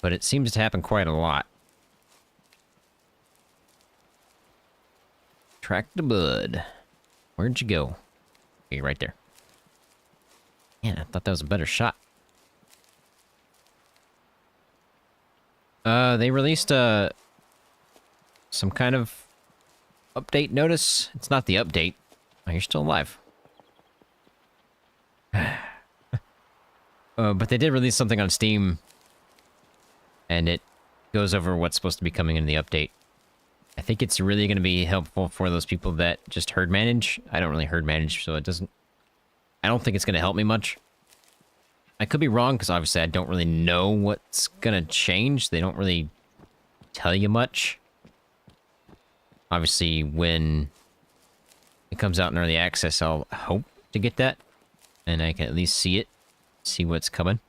But it seems to happen quite a lot. Track the bud. Where'd you go? Okay, right there. Man, I thought that was a better shot. They released, some kind of update notice. It's not the update. Oh, you're still alive. But they did release something on Steam. And it goes over what's supposed to be coming in the update. I think it's really going to be helpful for those people that just herd manage. I don't really herd manage, so it doesn't... I don't think it's going to help me much. I could be wrong, because obviously I don't really know what's going to change. They don't really tell you much. Obviously, when it comes out in early access, I'll hope to get that. And I can at least see it. See what's coming.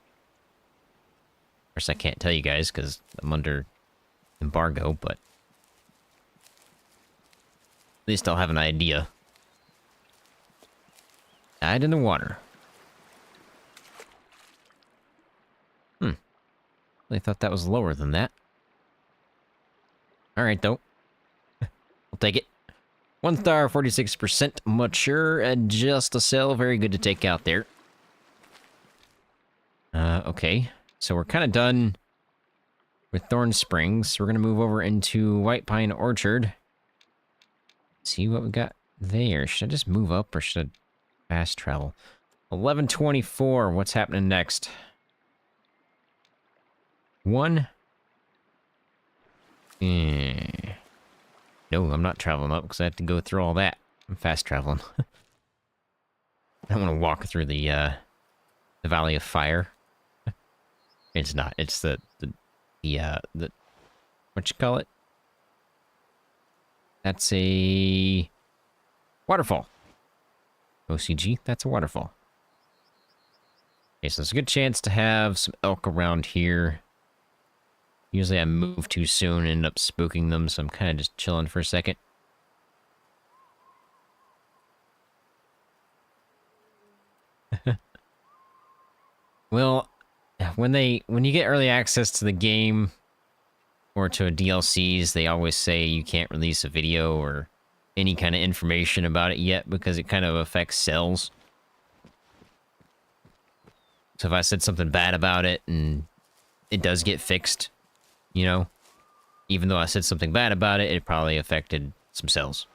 Of course, I can't tell you guys, because I'm under embargo, but... at least I'll have an idea. Died in the water. I thought that was lower than that. Alright, though. I'll take it. 1 star, 46% mature, and just a cell. Very good to take out there. Okay. So we're kind of done with Thorn Springs. We're going to move over into White Pine Orchard. See what we got there. Should I just move up, or should I fast travel? 1124. What's happening next? 1. No, I'm not traveling up because I have to go through all that. I'm fast traveling. I don't want to walk through the Valley of Fire. It's not. It's the what you call it? That's a waterfall. OCG, that's a waterfall. Okay, so there's a good chance to have some elk around here. Usually I move too soon and end up spooking them, so I'm kind of just chilling for a second. Well, when you get early access to the game or to DLCs, they always say you can't release a video or any kind of information about it yet because it kind of affects sales. So if I said something bad about it and it does get fixed, you know, even though I said something bad about it, it probably affected some sales.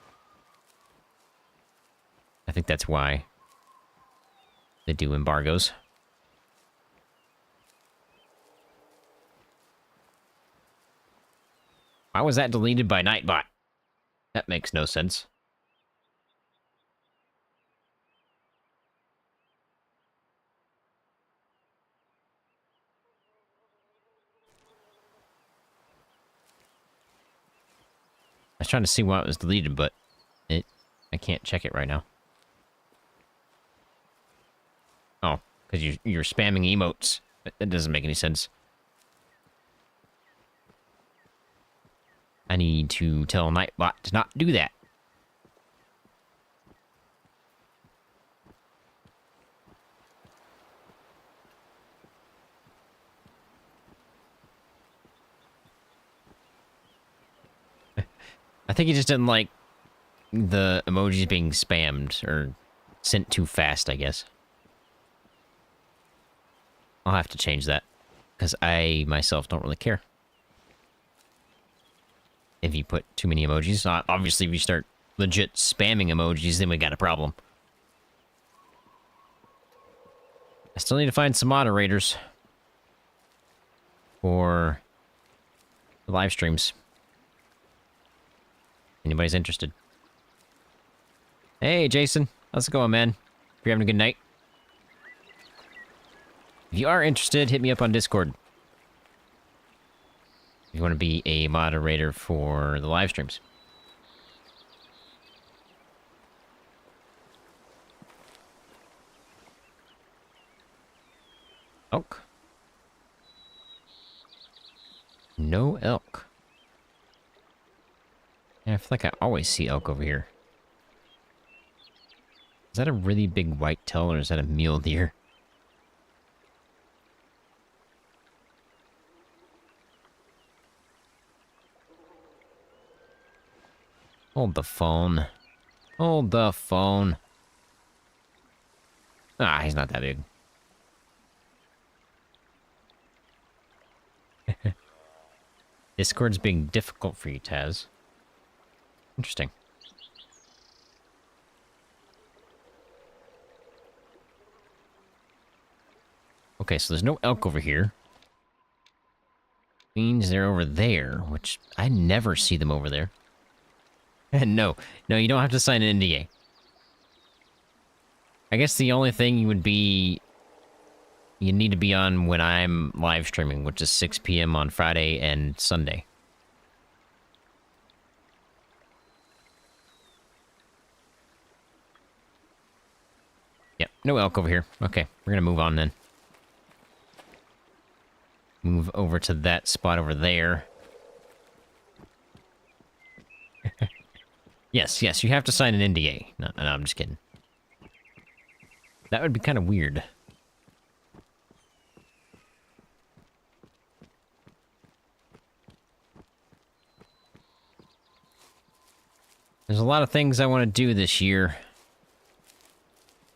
I think that's why they do embargoes. Why was that deleted by Nightbot? That makes no sense. I was trying to see why it was deleted, but I can't check it right now. Oh, because you're spamming emotes. That doesn't make any sense. I need to tell Nightbot to not do that. I think he just didn't like the emojis being spammed or sent too fast, I guess. I'll have to change that because I myself don't really care if you put too many emojis. Obviously, if you start legit spamming emojis, then we got a problem. I still need to find some moderators for for live streams. Anybody's interested. Hey, Jason. How's it going, man? Hope you're having a good night. If you are interested, hit me up on Discord. If you want to be a moderator for the live streams. Elk. No elk. Yeah, I feel like I always see elk over here. Is that a really big whitetail or is that a mule deer? Hold the phone. Hold the phone. Ah, he's not that big. Discord's being difficult for you, Taz. Interesting. Okay, so there's no elk over here. Means they're over there, which I never see them over there. No, you don't have to sign an NDA. I guess the only thing you would be... You need to be on when I'm live streaming, which is 6 p.m. on Friday and Sunday. Yep, no elk over here. Okay, we're gonna move on then. Move over to that spot over there. Yes, you have to sign an NDA. No, I'm just kidding. That would be kind of weird. There's a lot of things I want to do this year.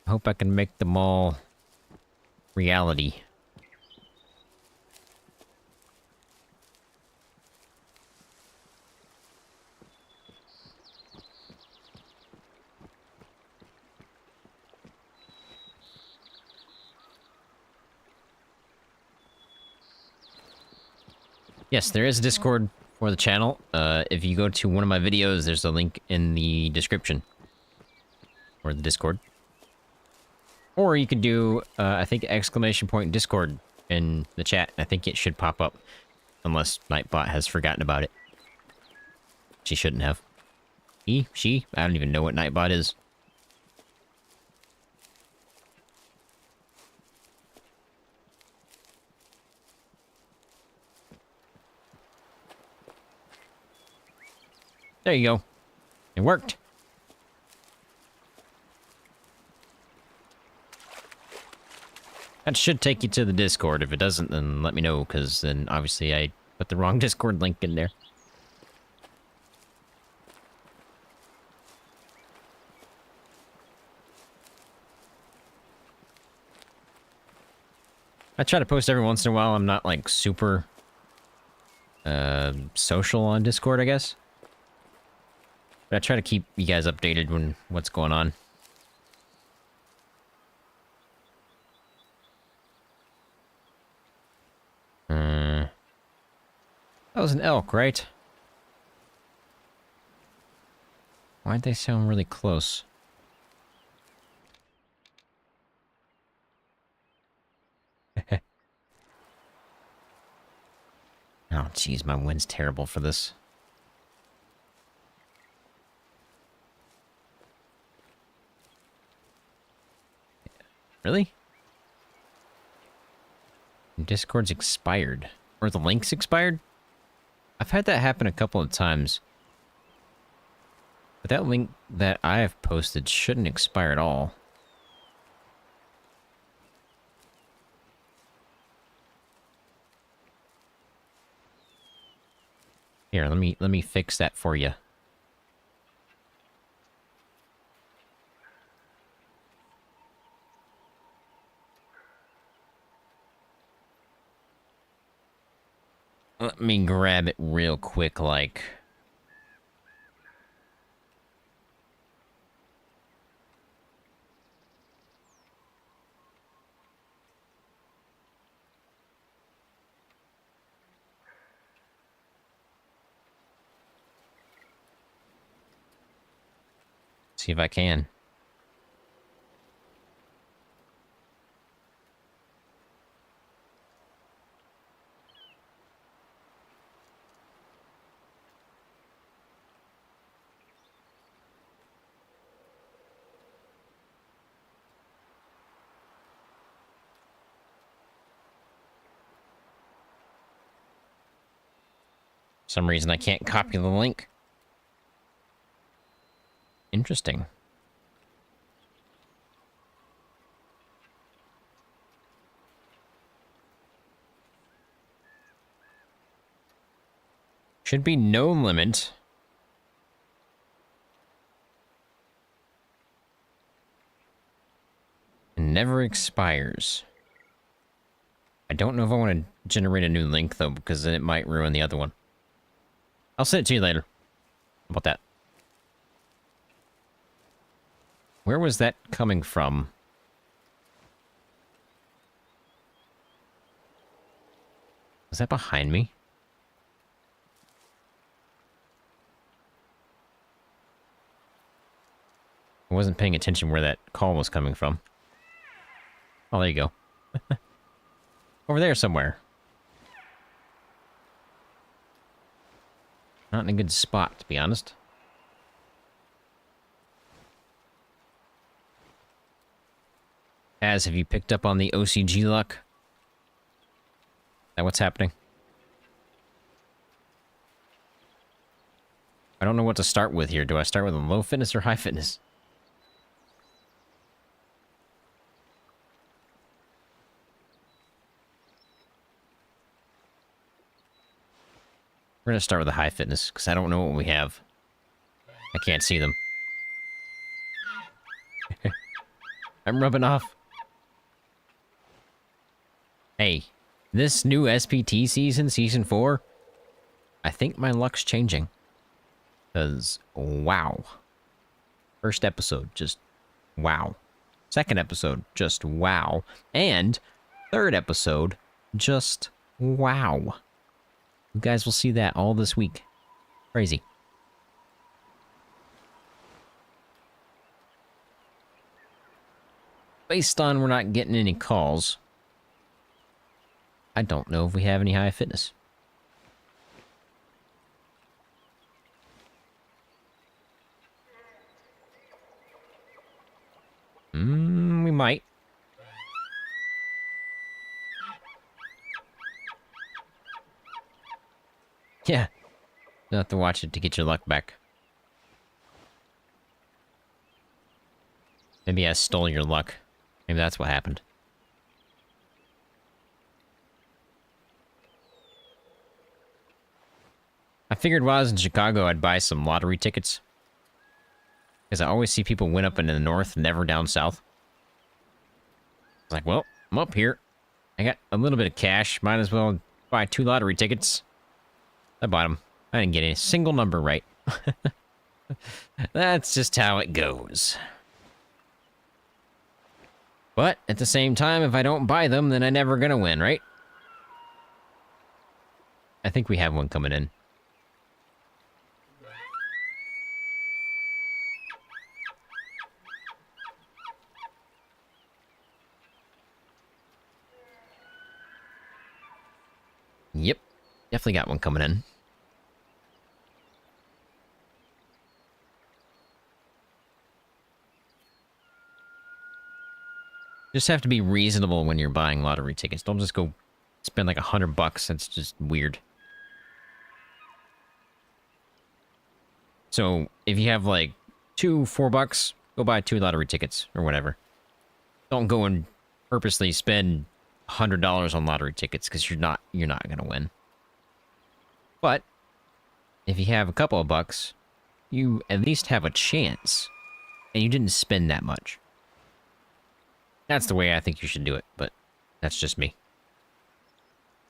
I hope I can make them all reality. Yes, there is a Discord for the channel. If you go to one of my videos, there's a link in the description for the Discord. Or you could do, I think, ! Discord in the chat. I think it should pop up. Unless Nightbot has forgotten about it. She shouldn't have. She? I don't even know what Nightbot is. There you go. It worked. That should take you to the Discord. If it doesn't, then let me know, because then obviously I put the wrong Discord link in there. I try to post every once in a while. I'm not, like, super social on Discord, I guess. But I try to keep you guys updated when what's going on. That was an elk, right? Why'd they sound really close? Oh, jeez, my wind's terrible for this. Really? Discord's expired. Or the link's expired? I've had that happen a couple of times. But that link that I have posted shouldn't expire at all. Here, let me fix that for you. Let me grab it real quick, like... See if I can. For some reason I can't copy the link. Interesting. Should be no limit. And never expires. I don't know if I want to generate a new link, though, because then it might ruin the other one. I'll send it to you later. How about that? Where was that coming from? Was that behind me? I wasn't paying attention where that call was coming from. Oh, there you go. Over there somewhere. Not in a good spot, to be honest. Have you picked up on the OCG luck? Is that what's happening? I don't know what to start with here. Do I start with a low fitness or high fitness? We're gonna start with a high fitness, because I don't know what we have. I can't see them. I'm rubbing off. Hey, this new SPT season, Season 4, I think my luck's changing. Because, wow. First episode, just wow. Second episode, just wow. And third episode, just wow. You guys will see that all this week. Crazy. Based on we're not getting any calls, I don't know if we have any high fitness. We might. Yeah. You'll have to watch it to get your luck back. Maybe I stole your luck. Maybe that's what happened. I figured while I was in Chicago, I'd buy some lottery tickets. Because I always see people win up in the north, never down south. I was like, well, I'm up here. I got a little bit of cash. Might as well buy 2 lottery tickets. I bought them. I didn't get a single number right. That's just how it goes. But at the same time, if I don't buy them, then I'm never gonna win, right? I think we have one coming in. Yep. Definitely got one coming in. Just have to be reasonable when you're buying lottery tickets. Don't just go spend like $100. That's just weird. So if you have like $4, go buy 2 lottery tickets or whatever. Don't go and purposely spend $100 on lottery tickets because you're not gonna win. But if you have a couple of bucks, you at least have a chance, and you didn't spend that much. That's the way I think you should do it, but that's just me.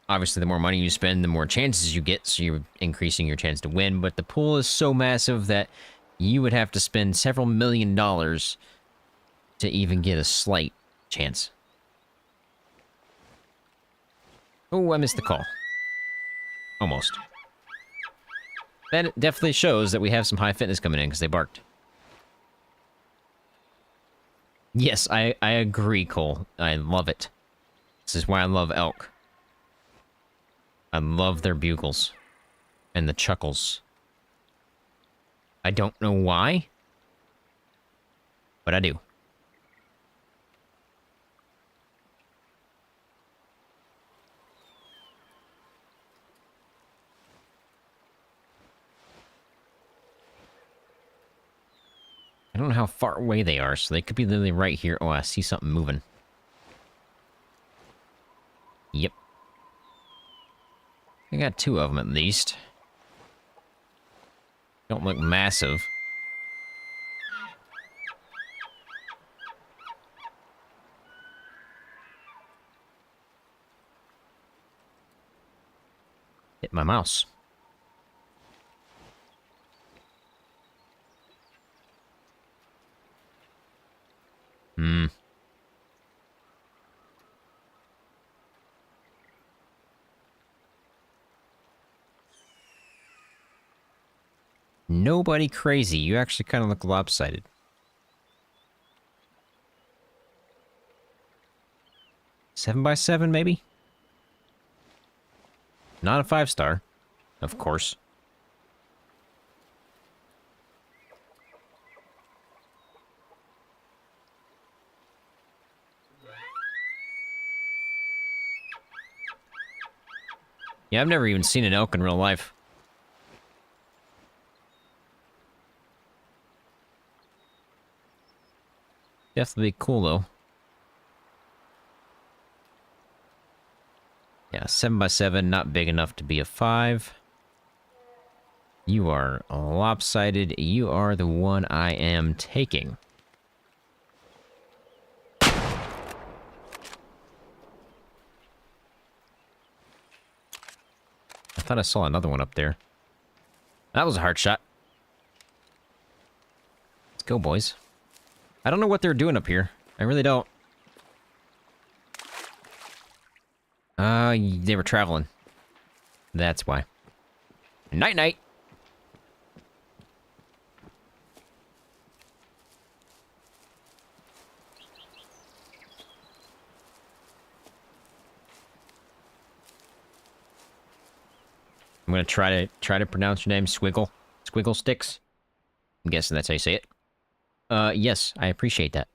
Obviously, the more money you spend, the more chances you get, so you're increasing your chance to win, but the pool is so massive that you would have to spend several $1,000,000 to even get a slight chance. Oh, I missed the call. Almost. That definitely shows that we have some high fitness coming in, because they barked. Yes, I agree, Cole. I love it. This is why I love elk. I love their bugles. And the chuckles. I don't know why, but I do. I don't know how far away they are, so they could be literally right here. Oh, I see something moving. Yep. I got 2 of them at least. Don't look massive. Hit my mouse. Hmm. Nobody crazy. You actually kind of look lopsided. 7x7, maybe? Not a 5-star, of course. Yeah, I've never even seen an elk in real life. Definitely cool, though. Yeah, 7x7, not big enough to be a 5. You are lopsided. You are the one I am taking. I thought I saw another one up there. That was a hard shot. Let's go, boys. I don't know what they're doing up here. I really don't. They were traveling. That's why. Night-night. I'm gonna try to pronounce your name, Squiggle. Squiggle Sticks. I'm guessing that's how you say it. Yes, I appreciate that.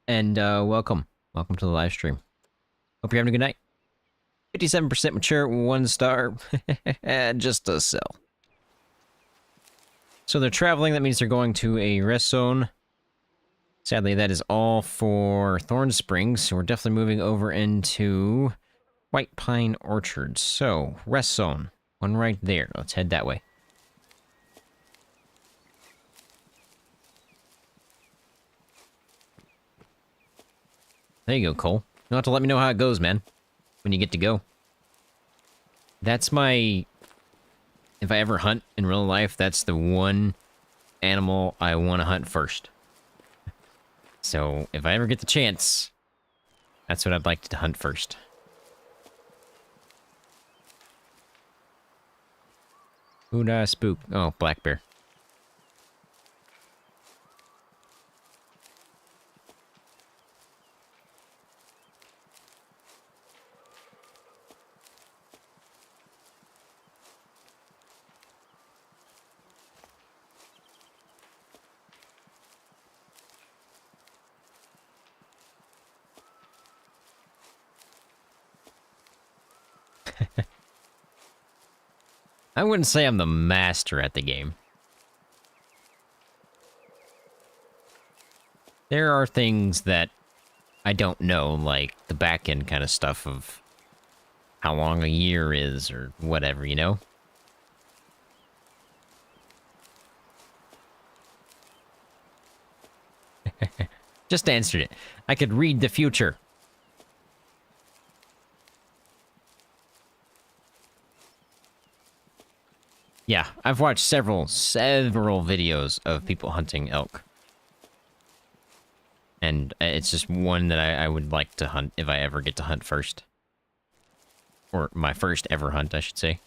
And, welcome. Welcome to the live stream. Hope you're having a good night. 57% mature, 1 star. Just a sell. So they're traveling, that means they're going to a rest zone. Sadly, that is all for Thorn Springs, so we're definitely moving over into White Pine Orchard. So, rest zone. One right there. Let's head that way. There you go, Cole. You'll have to let me know how it goes, man. When you get to go. That's my... If I ever hunt in real life, that's the one animal I want to hunt first. So, if I ever get the chance, that's what I'd like to hunt first. Who'd I spook? Oh, black bear. I wouldn't say I'm the master at the game. There are things that I don't know, like the back end kind of stuff of how long a year is or whatever, you know? Just answered it. I could read the future. Yeah, I've watched several videos of people hunting elk. And it's just one that I would like to hunt if I ever get to hunt first. Or my first ever hunt, I should say.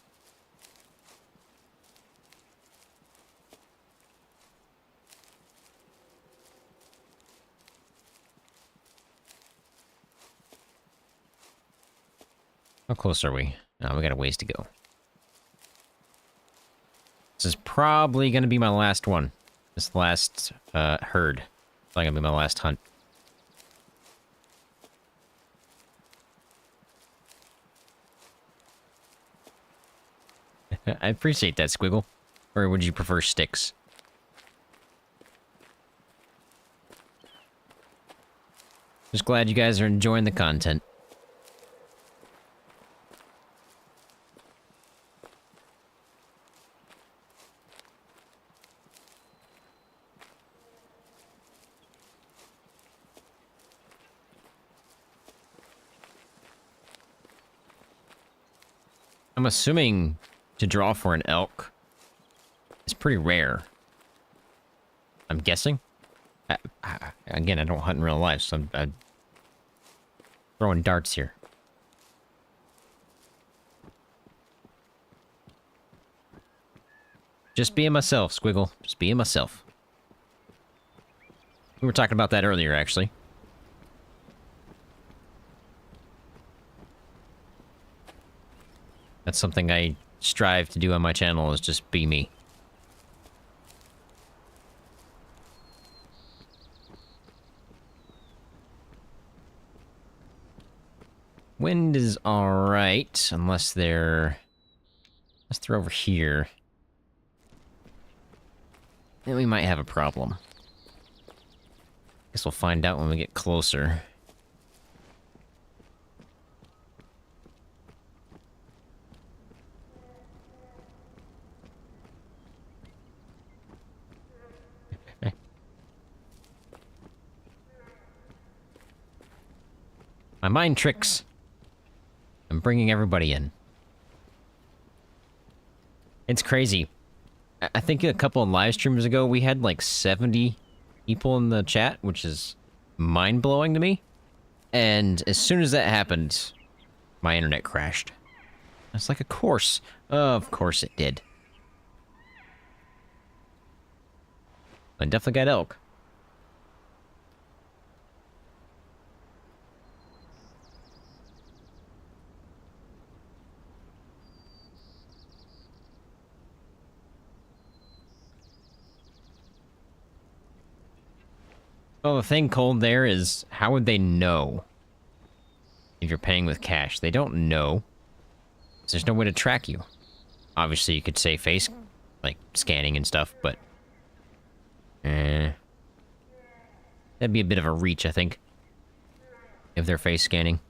How close are we? Oh, we got a ways to go. This is probably going to be my last one. This last herd. It's probably going to be my last hunt. I appreciate that, Squiggle. Or would you prefer sticks? Just glad you guys are enjoying the content. I'm assuming to draw for an elk is pretty rare. I'm guessing. Again, I don't hunt in real life, so I'm throwing darts here. Just being myself, Squiggle. Just being myself. We were talking about that earlier, actually. That's something I strive to do on my channel, is just be me. Wind is alright, unless they're over here. Then we might have a problem. Guess we'll find out when we get closer. My mind tricks. I'm bringing everybody in. It's crazy. I think a couple of live streams ago, we had like 70 people in the chat, which is mind-blowing to me. And as soon as that happened, my internet crashed. It's like, of course it did. I definitely got elk. Well, the thing cold there is, how would they know if you're paying with cash? They don't know. There's no way to track you. Obviously, you could say face, like, scanning and stuff, but... that'd be a bit of a reach, I think. If they're face scanning.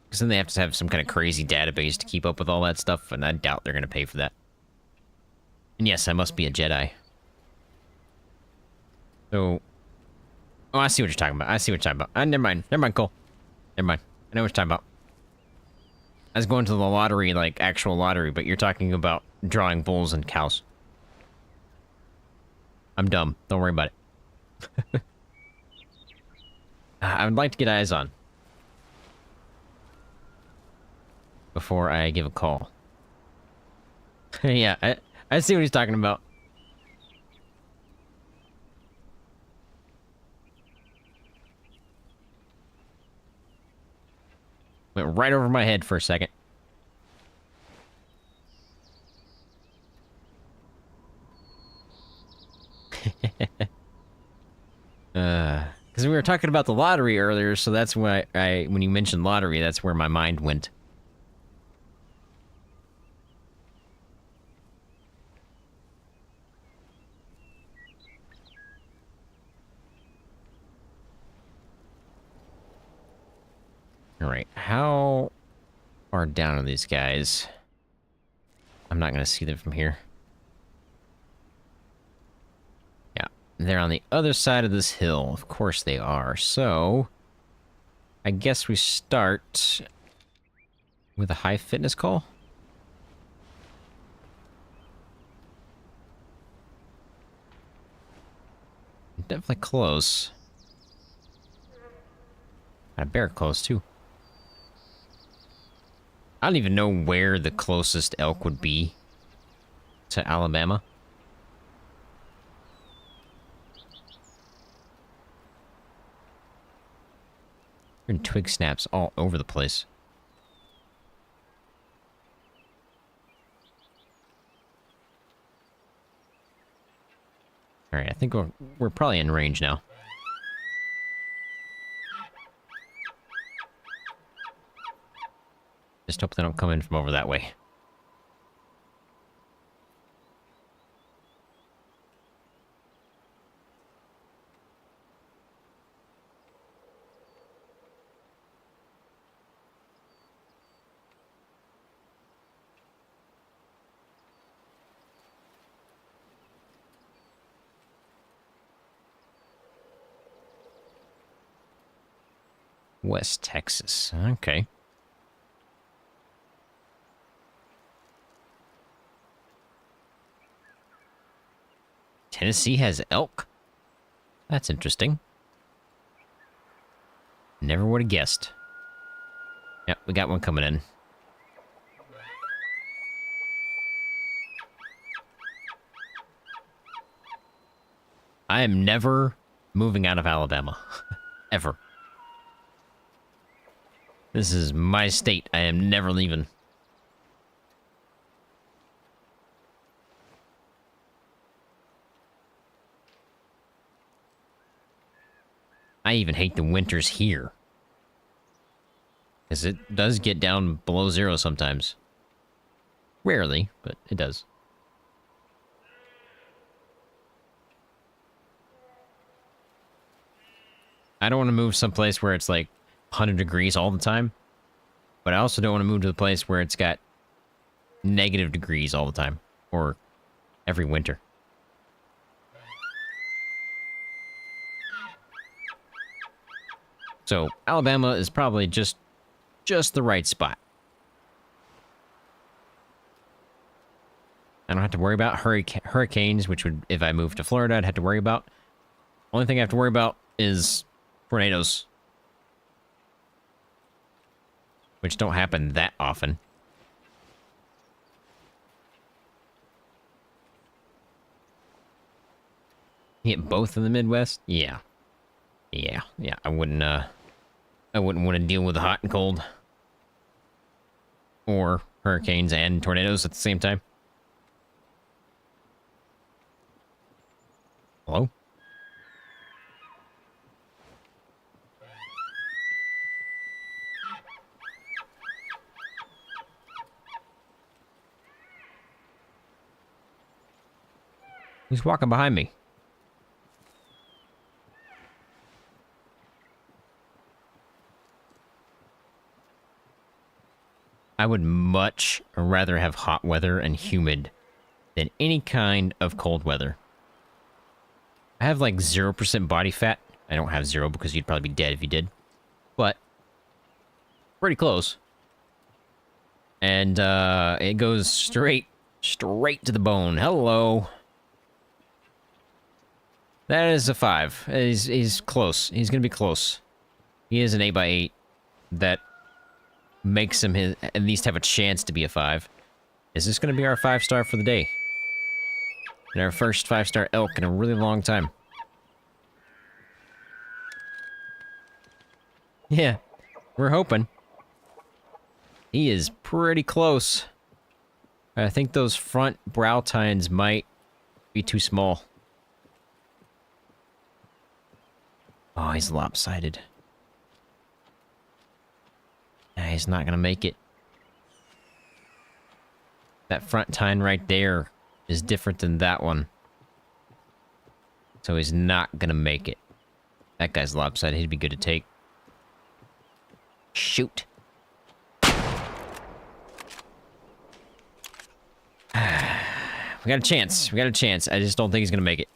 Because then they have to have some kind of crazy database to keep up with all that stuff, and I doubt they're going to pay for that. And yes, I must be a Jedi. So... Oh, I see what you're talking about. I see what you're talking about. Never mind. Never mind, Cole. Never mind. I know what you're talking about. I was going to the lottery, like, actual lottery, but you're talking about drawing bulls and cows. I'm dumb. Don't worry about it. I would like to get eyes on. Before I give a call. Yeah, I see what he's talking about. Went right over my head for a second. Because we were talking about the lottery earlier, so that's why when you mentioned lottery, that's where my mind went. Alright, how far down are these guys? I'm not going to see them from here. Yeah, they're on the other side of this hill. Of course they are. So, I guess we start with a high fitness call? Definitely close. Got a bear close, too. I don't even know where the closest elk would be to Alabama. And twig snaps all over the place. Alright, I think we're probably in range now. Just hope they don't come in from over that way. West Texas. Okay. Tennessee has elk? That's interesting. Never would have guessed. Yep, we got one coming in. I am never moving out of Alabama. Ever. This is my state. I am never leaving. I even hate the winters here. Because it does get down below zero sometimes. Rarely, but it does. I don't want to move someplace where it's like 100 degrees all the time. But I also don't want to move to the place where it's got negative degrees all the time. Or every winter. So, Alabama is probably just the right spot. I don't have to worry about hurricanes, which would, if I moved to Florida, I'd have to worry about. Only thing I have to worry about is tornadoes. Which don't happen that often. Hit both in the Midwest? Yeah. Yeah. I wouldn't want to deal with the hot and cold. Or hurricanes and tornadoes at the same time. Hello? Who's walking behind me? I would much rather have hot weather and humid than any kind of cold weather. I have like 0% body fat. I don't have 0 because you'd probably be dead if you did. But pretty close. And it goes straight to the bone. Hello. That is a 5. He's close. He's going to be close. He is an 8x8 that makes him at least have a chance to be a 5. Is this going to be our 5-star for the day? And our first 5-star elk in a really long time. Yeah, we're hoping. He is pretty close. I think those front brow tines might be too small. Oh, he's lopsided. Nah, he's not gonna make it. That front tine right there is different than that one. So he's not gonna make it. That guy's lopsided. He'd be good to take. Shoot. We got a chance. We got a chance. I just don't think he's gonna make it.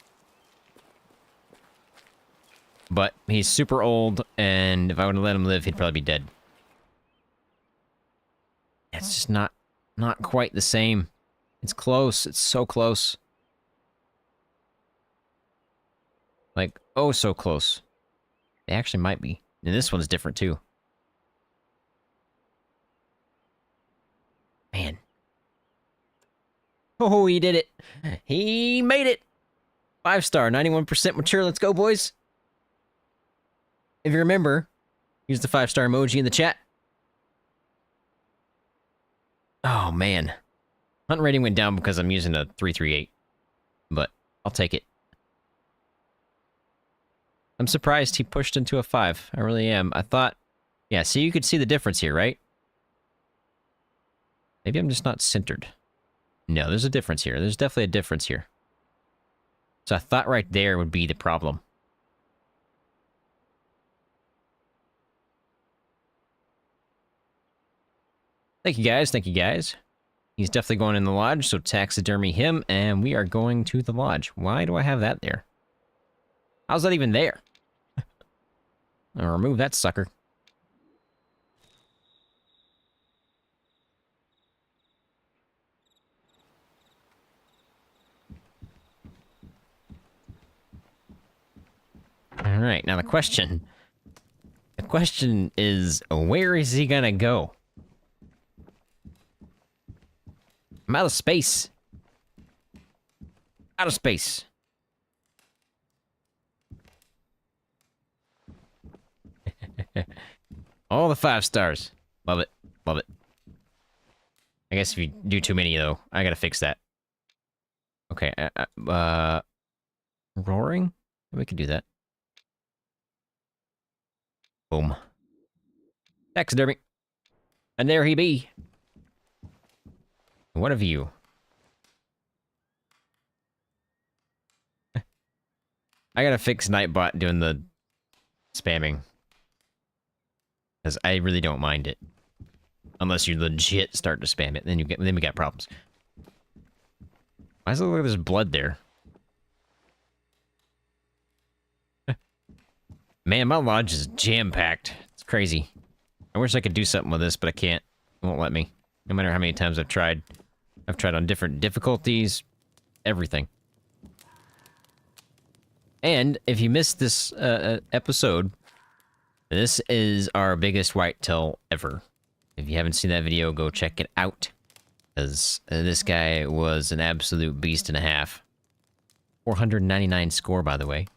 But he's super old, and if I would have let him live, he'd probably be dead. It's just not quite the same. It's close. It's so close. Like, oh, so close. They actually might be. And this one's different, too. Man. Oh, he did it. He made it. 5-star, 91% mature. Let's go, boys. If you remember, use the 5-star emoji in the chat. Oh, man. Hunt rating went down because I'm using a 338. But I'll take it. I'm surprised he pushed into a 5. I really am. I thought... Yeah, see, you could see the difference here, right? Maybe I'm just not centered. No, there's a difference here. There's definitely a difference here. So I thought right there would be the problem. Thank you, guys. Thank you, guys. He's definitely going in the lodge, so taxidermy him, and we are going to the lodge. Why do I have that there? How's that even there? I'll remove that sucker. Alright, now the question. The question is, where is he gonna go? I'm out of space. Out of space. All the 5 stars. Love it. Love it. I guess if you do too many, though, I gotta fix that. Okay, roaring? We could do that. Boom. Taxidermy. And there he be. What a view. I gotta fix Nightbot doing the spamming. Because I really don't mind it. Unless you legit start to spam it, then we got problems. Why does it look like there's blood there? Man, my lodge is jam-packed. It's crazy. I wish I could do something with this, but I can't. It won't let me. No matter how many times I've tried. I've tried on different difficulties. Everything. And if you missed this episode, this is our biggest whitetail ever. If you haven't seen that video, go check it out. Because this guy was an absolute beast and a half. 499 score, by the way.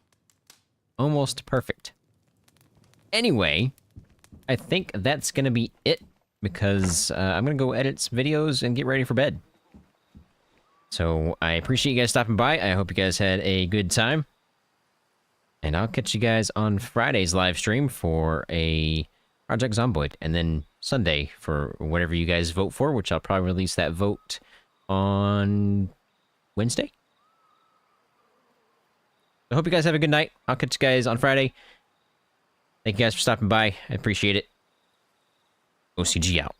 Almost perfect. Anyway, I think that's going to be it. Because I'm going to go edit some videos and get ready for bed. So I appreciate you guys stopping by. I hope you guys had a good time. And I'll catch you guys on Friday's live stream for a Project Zomboid. And then Sunday for whatever you guys vote for, which I'll probably release that vote on Wednesday. I hope you guys have a good night. I'll catch you guys on Friday. Thank you guys for stopping by. I appreciate it. OCG out.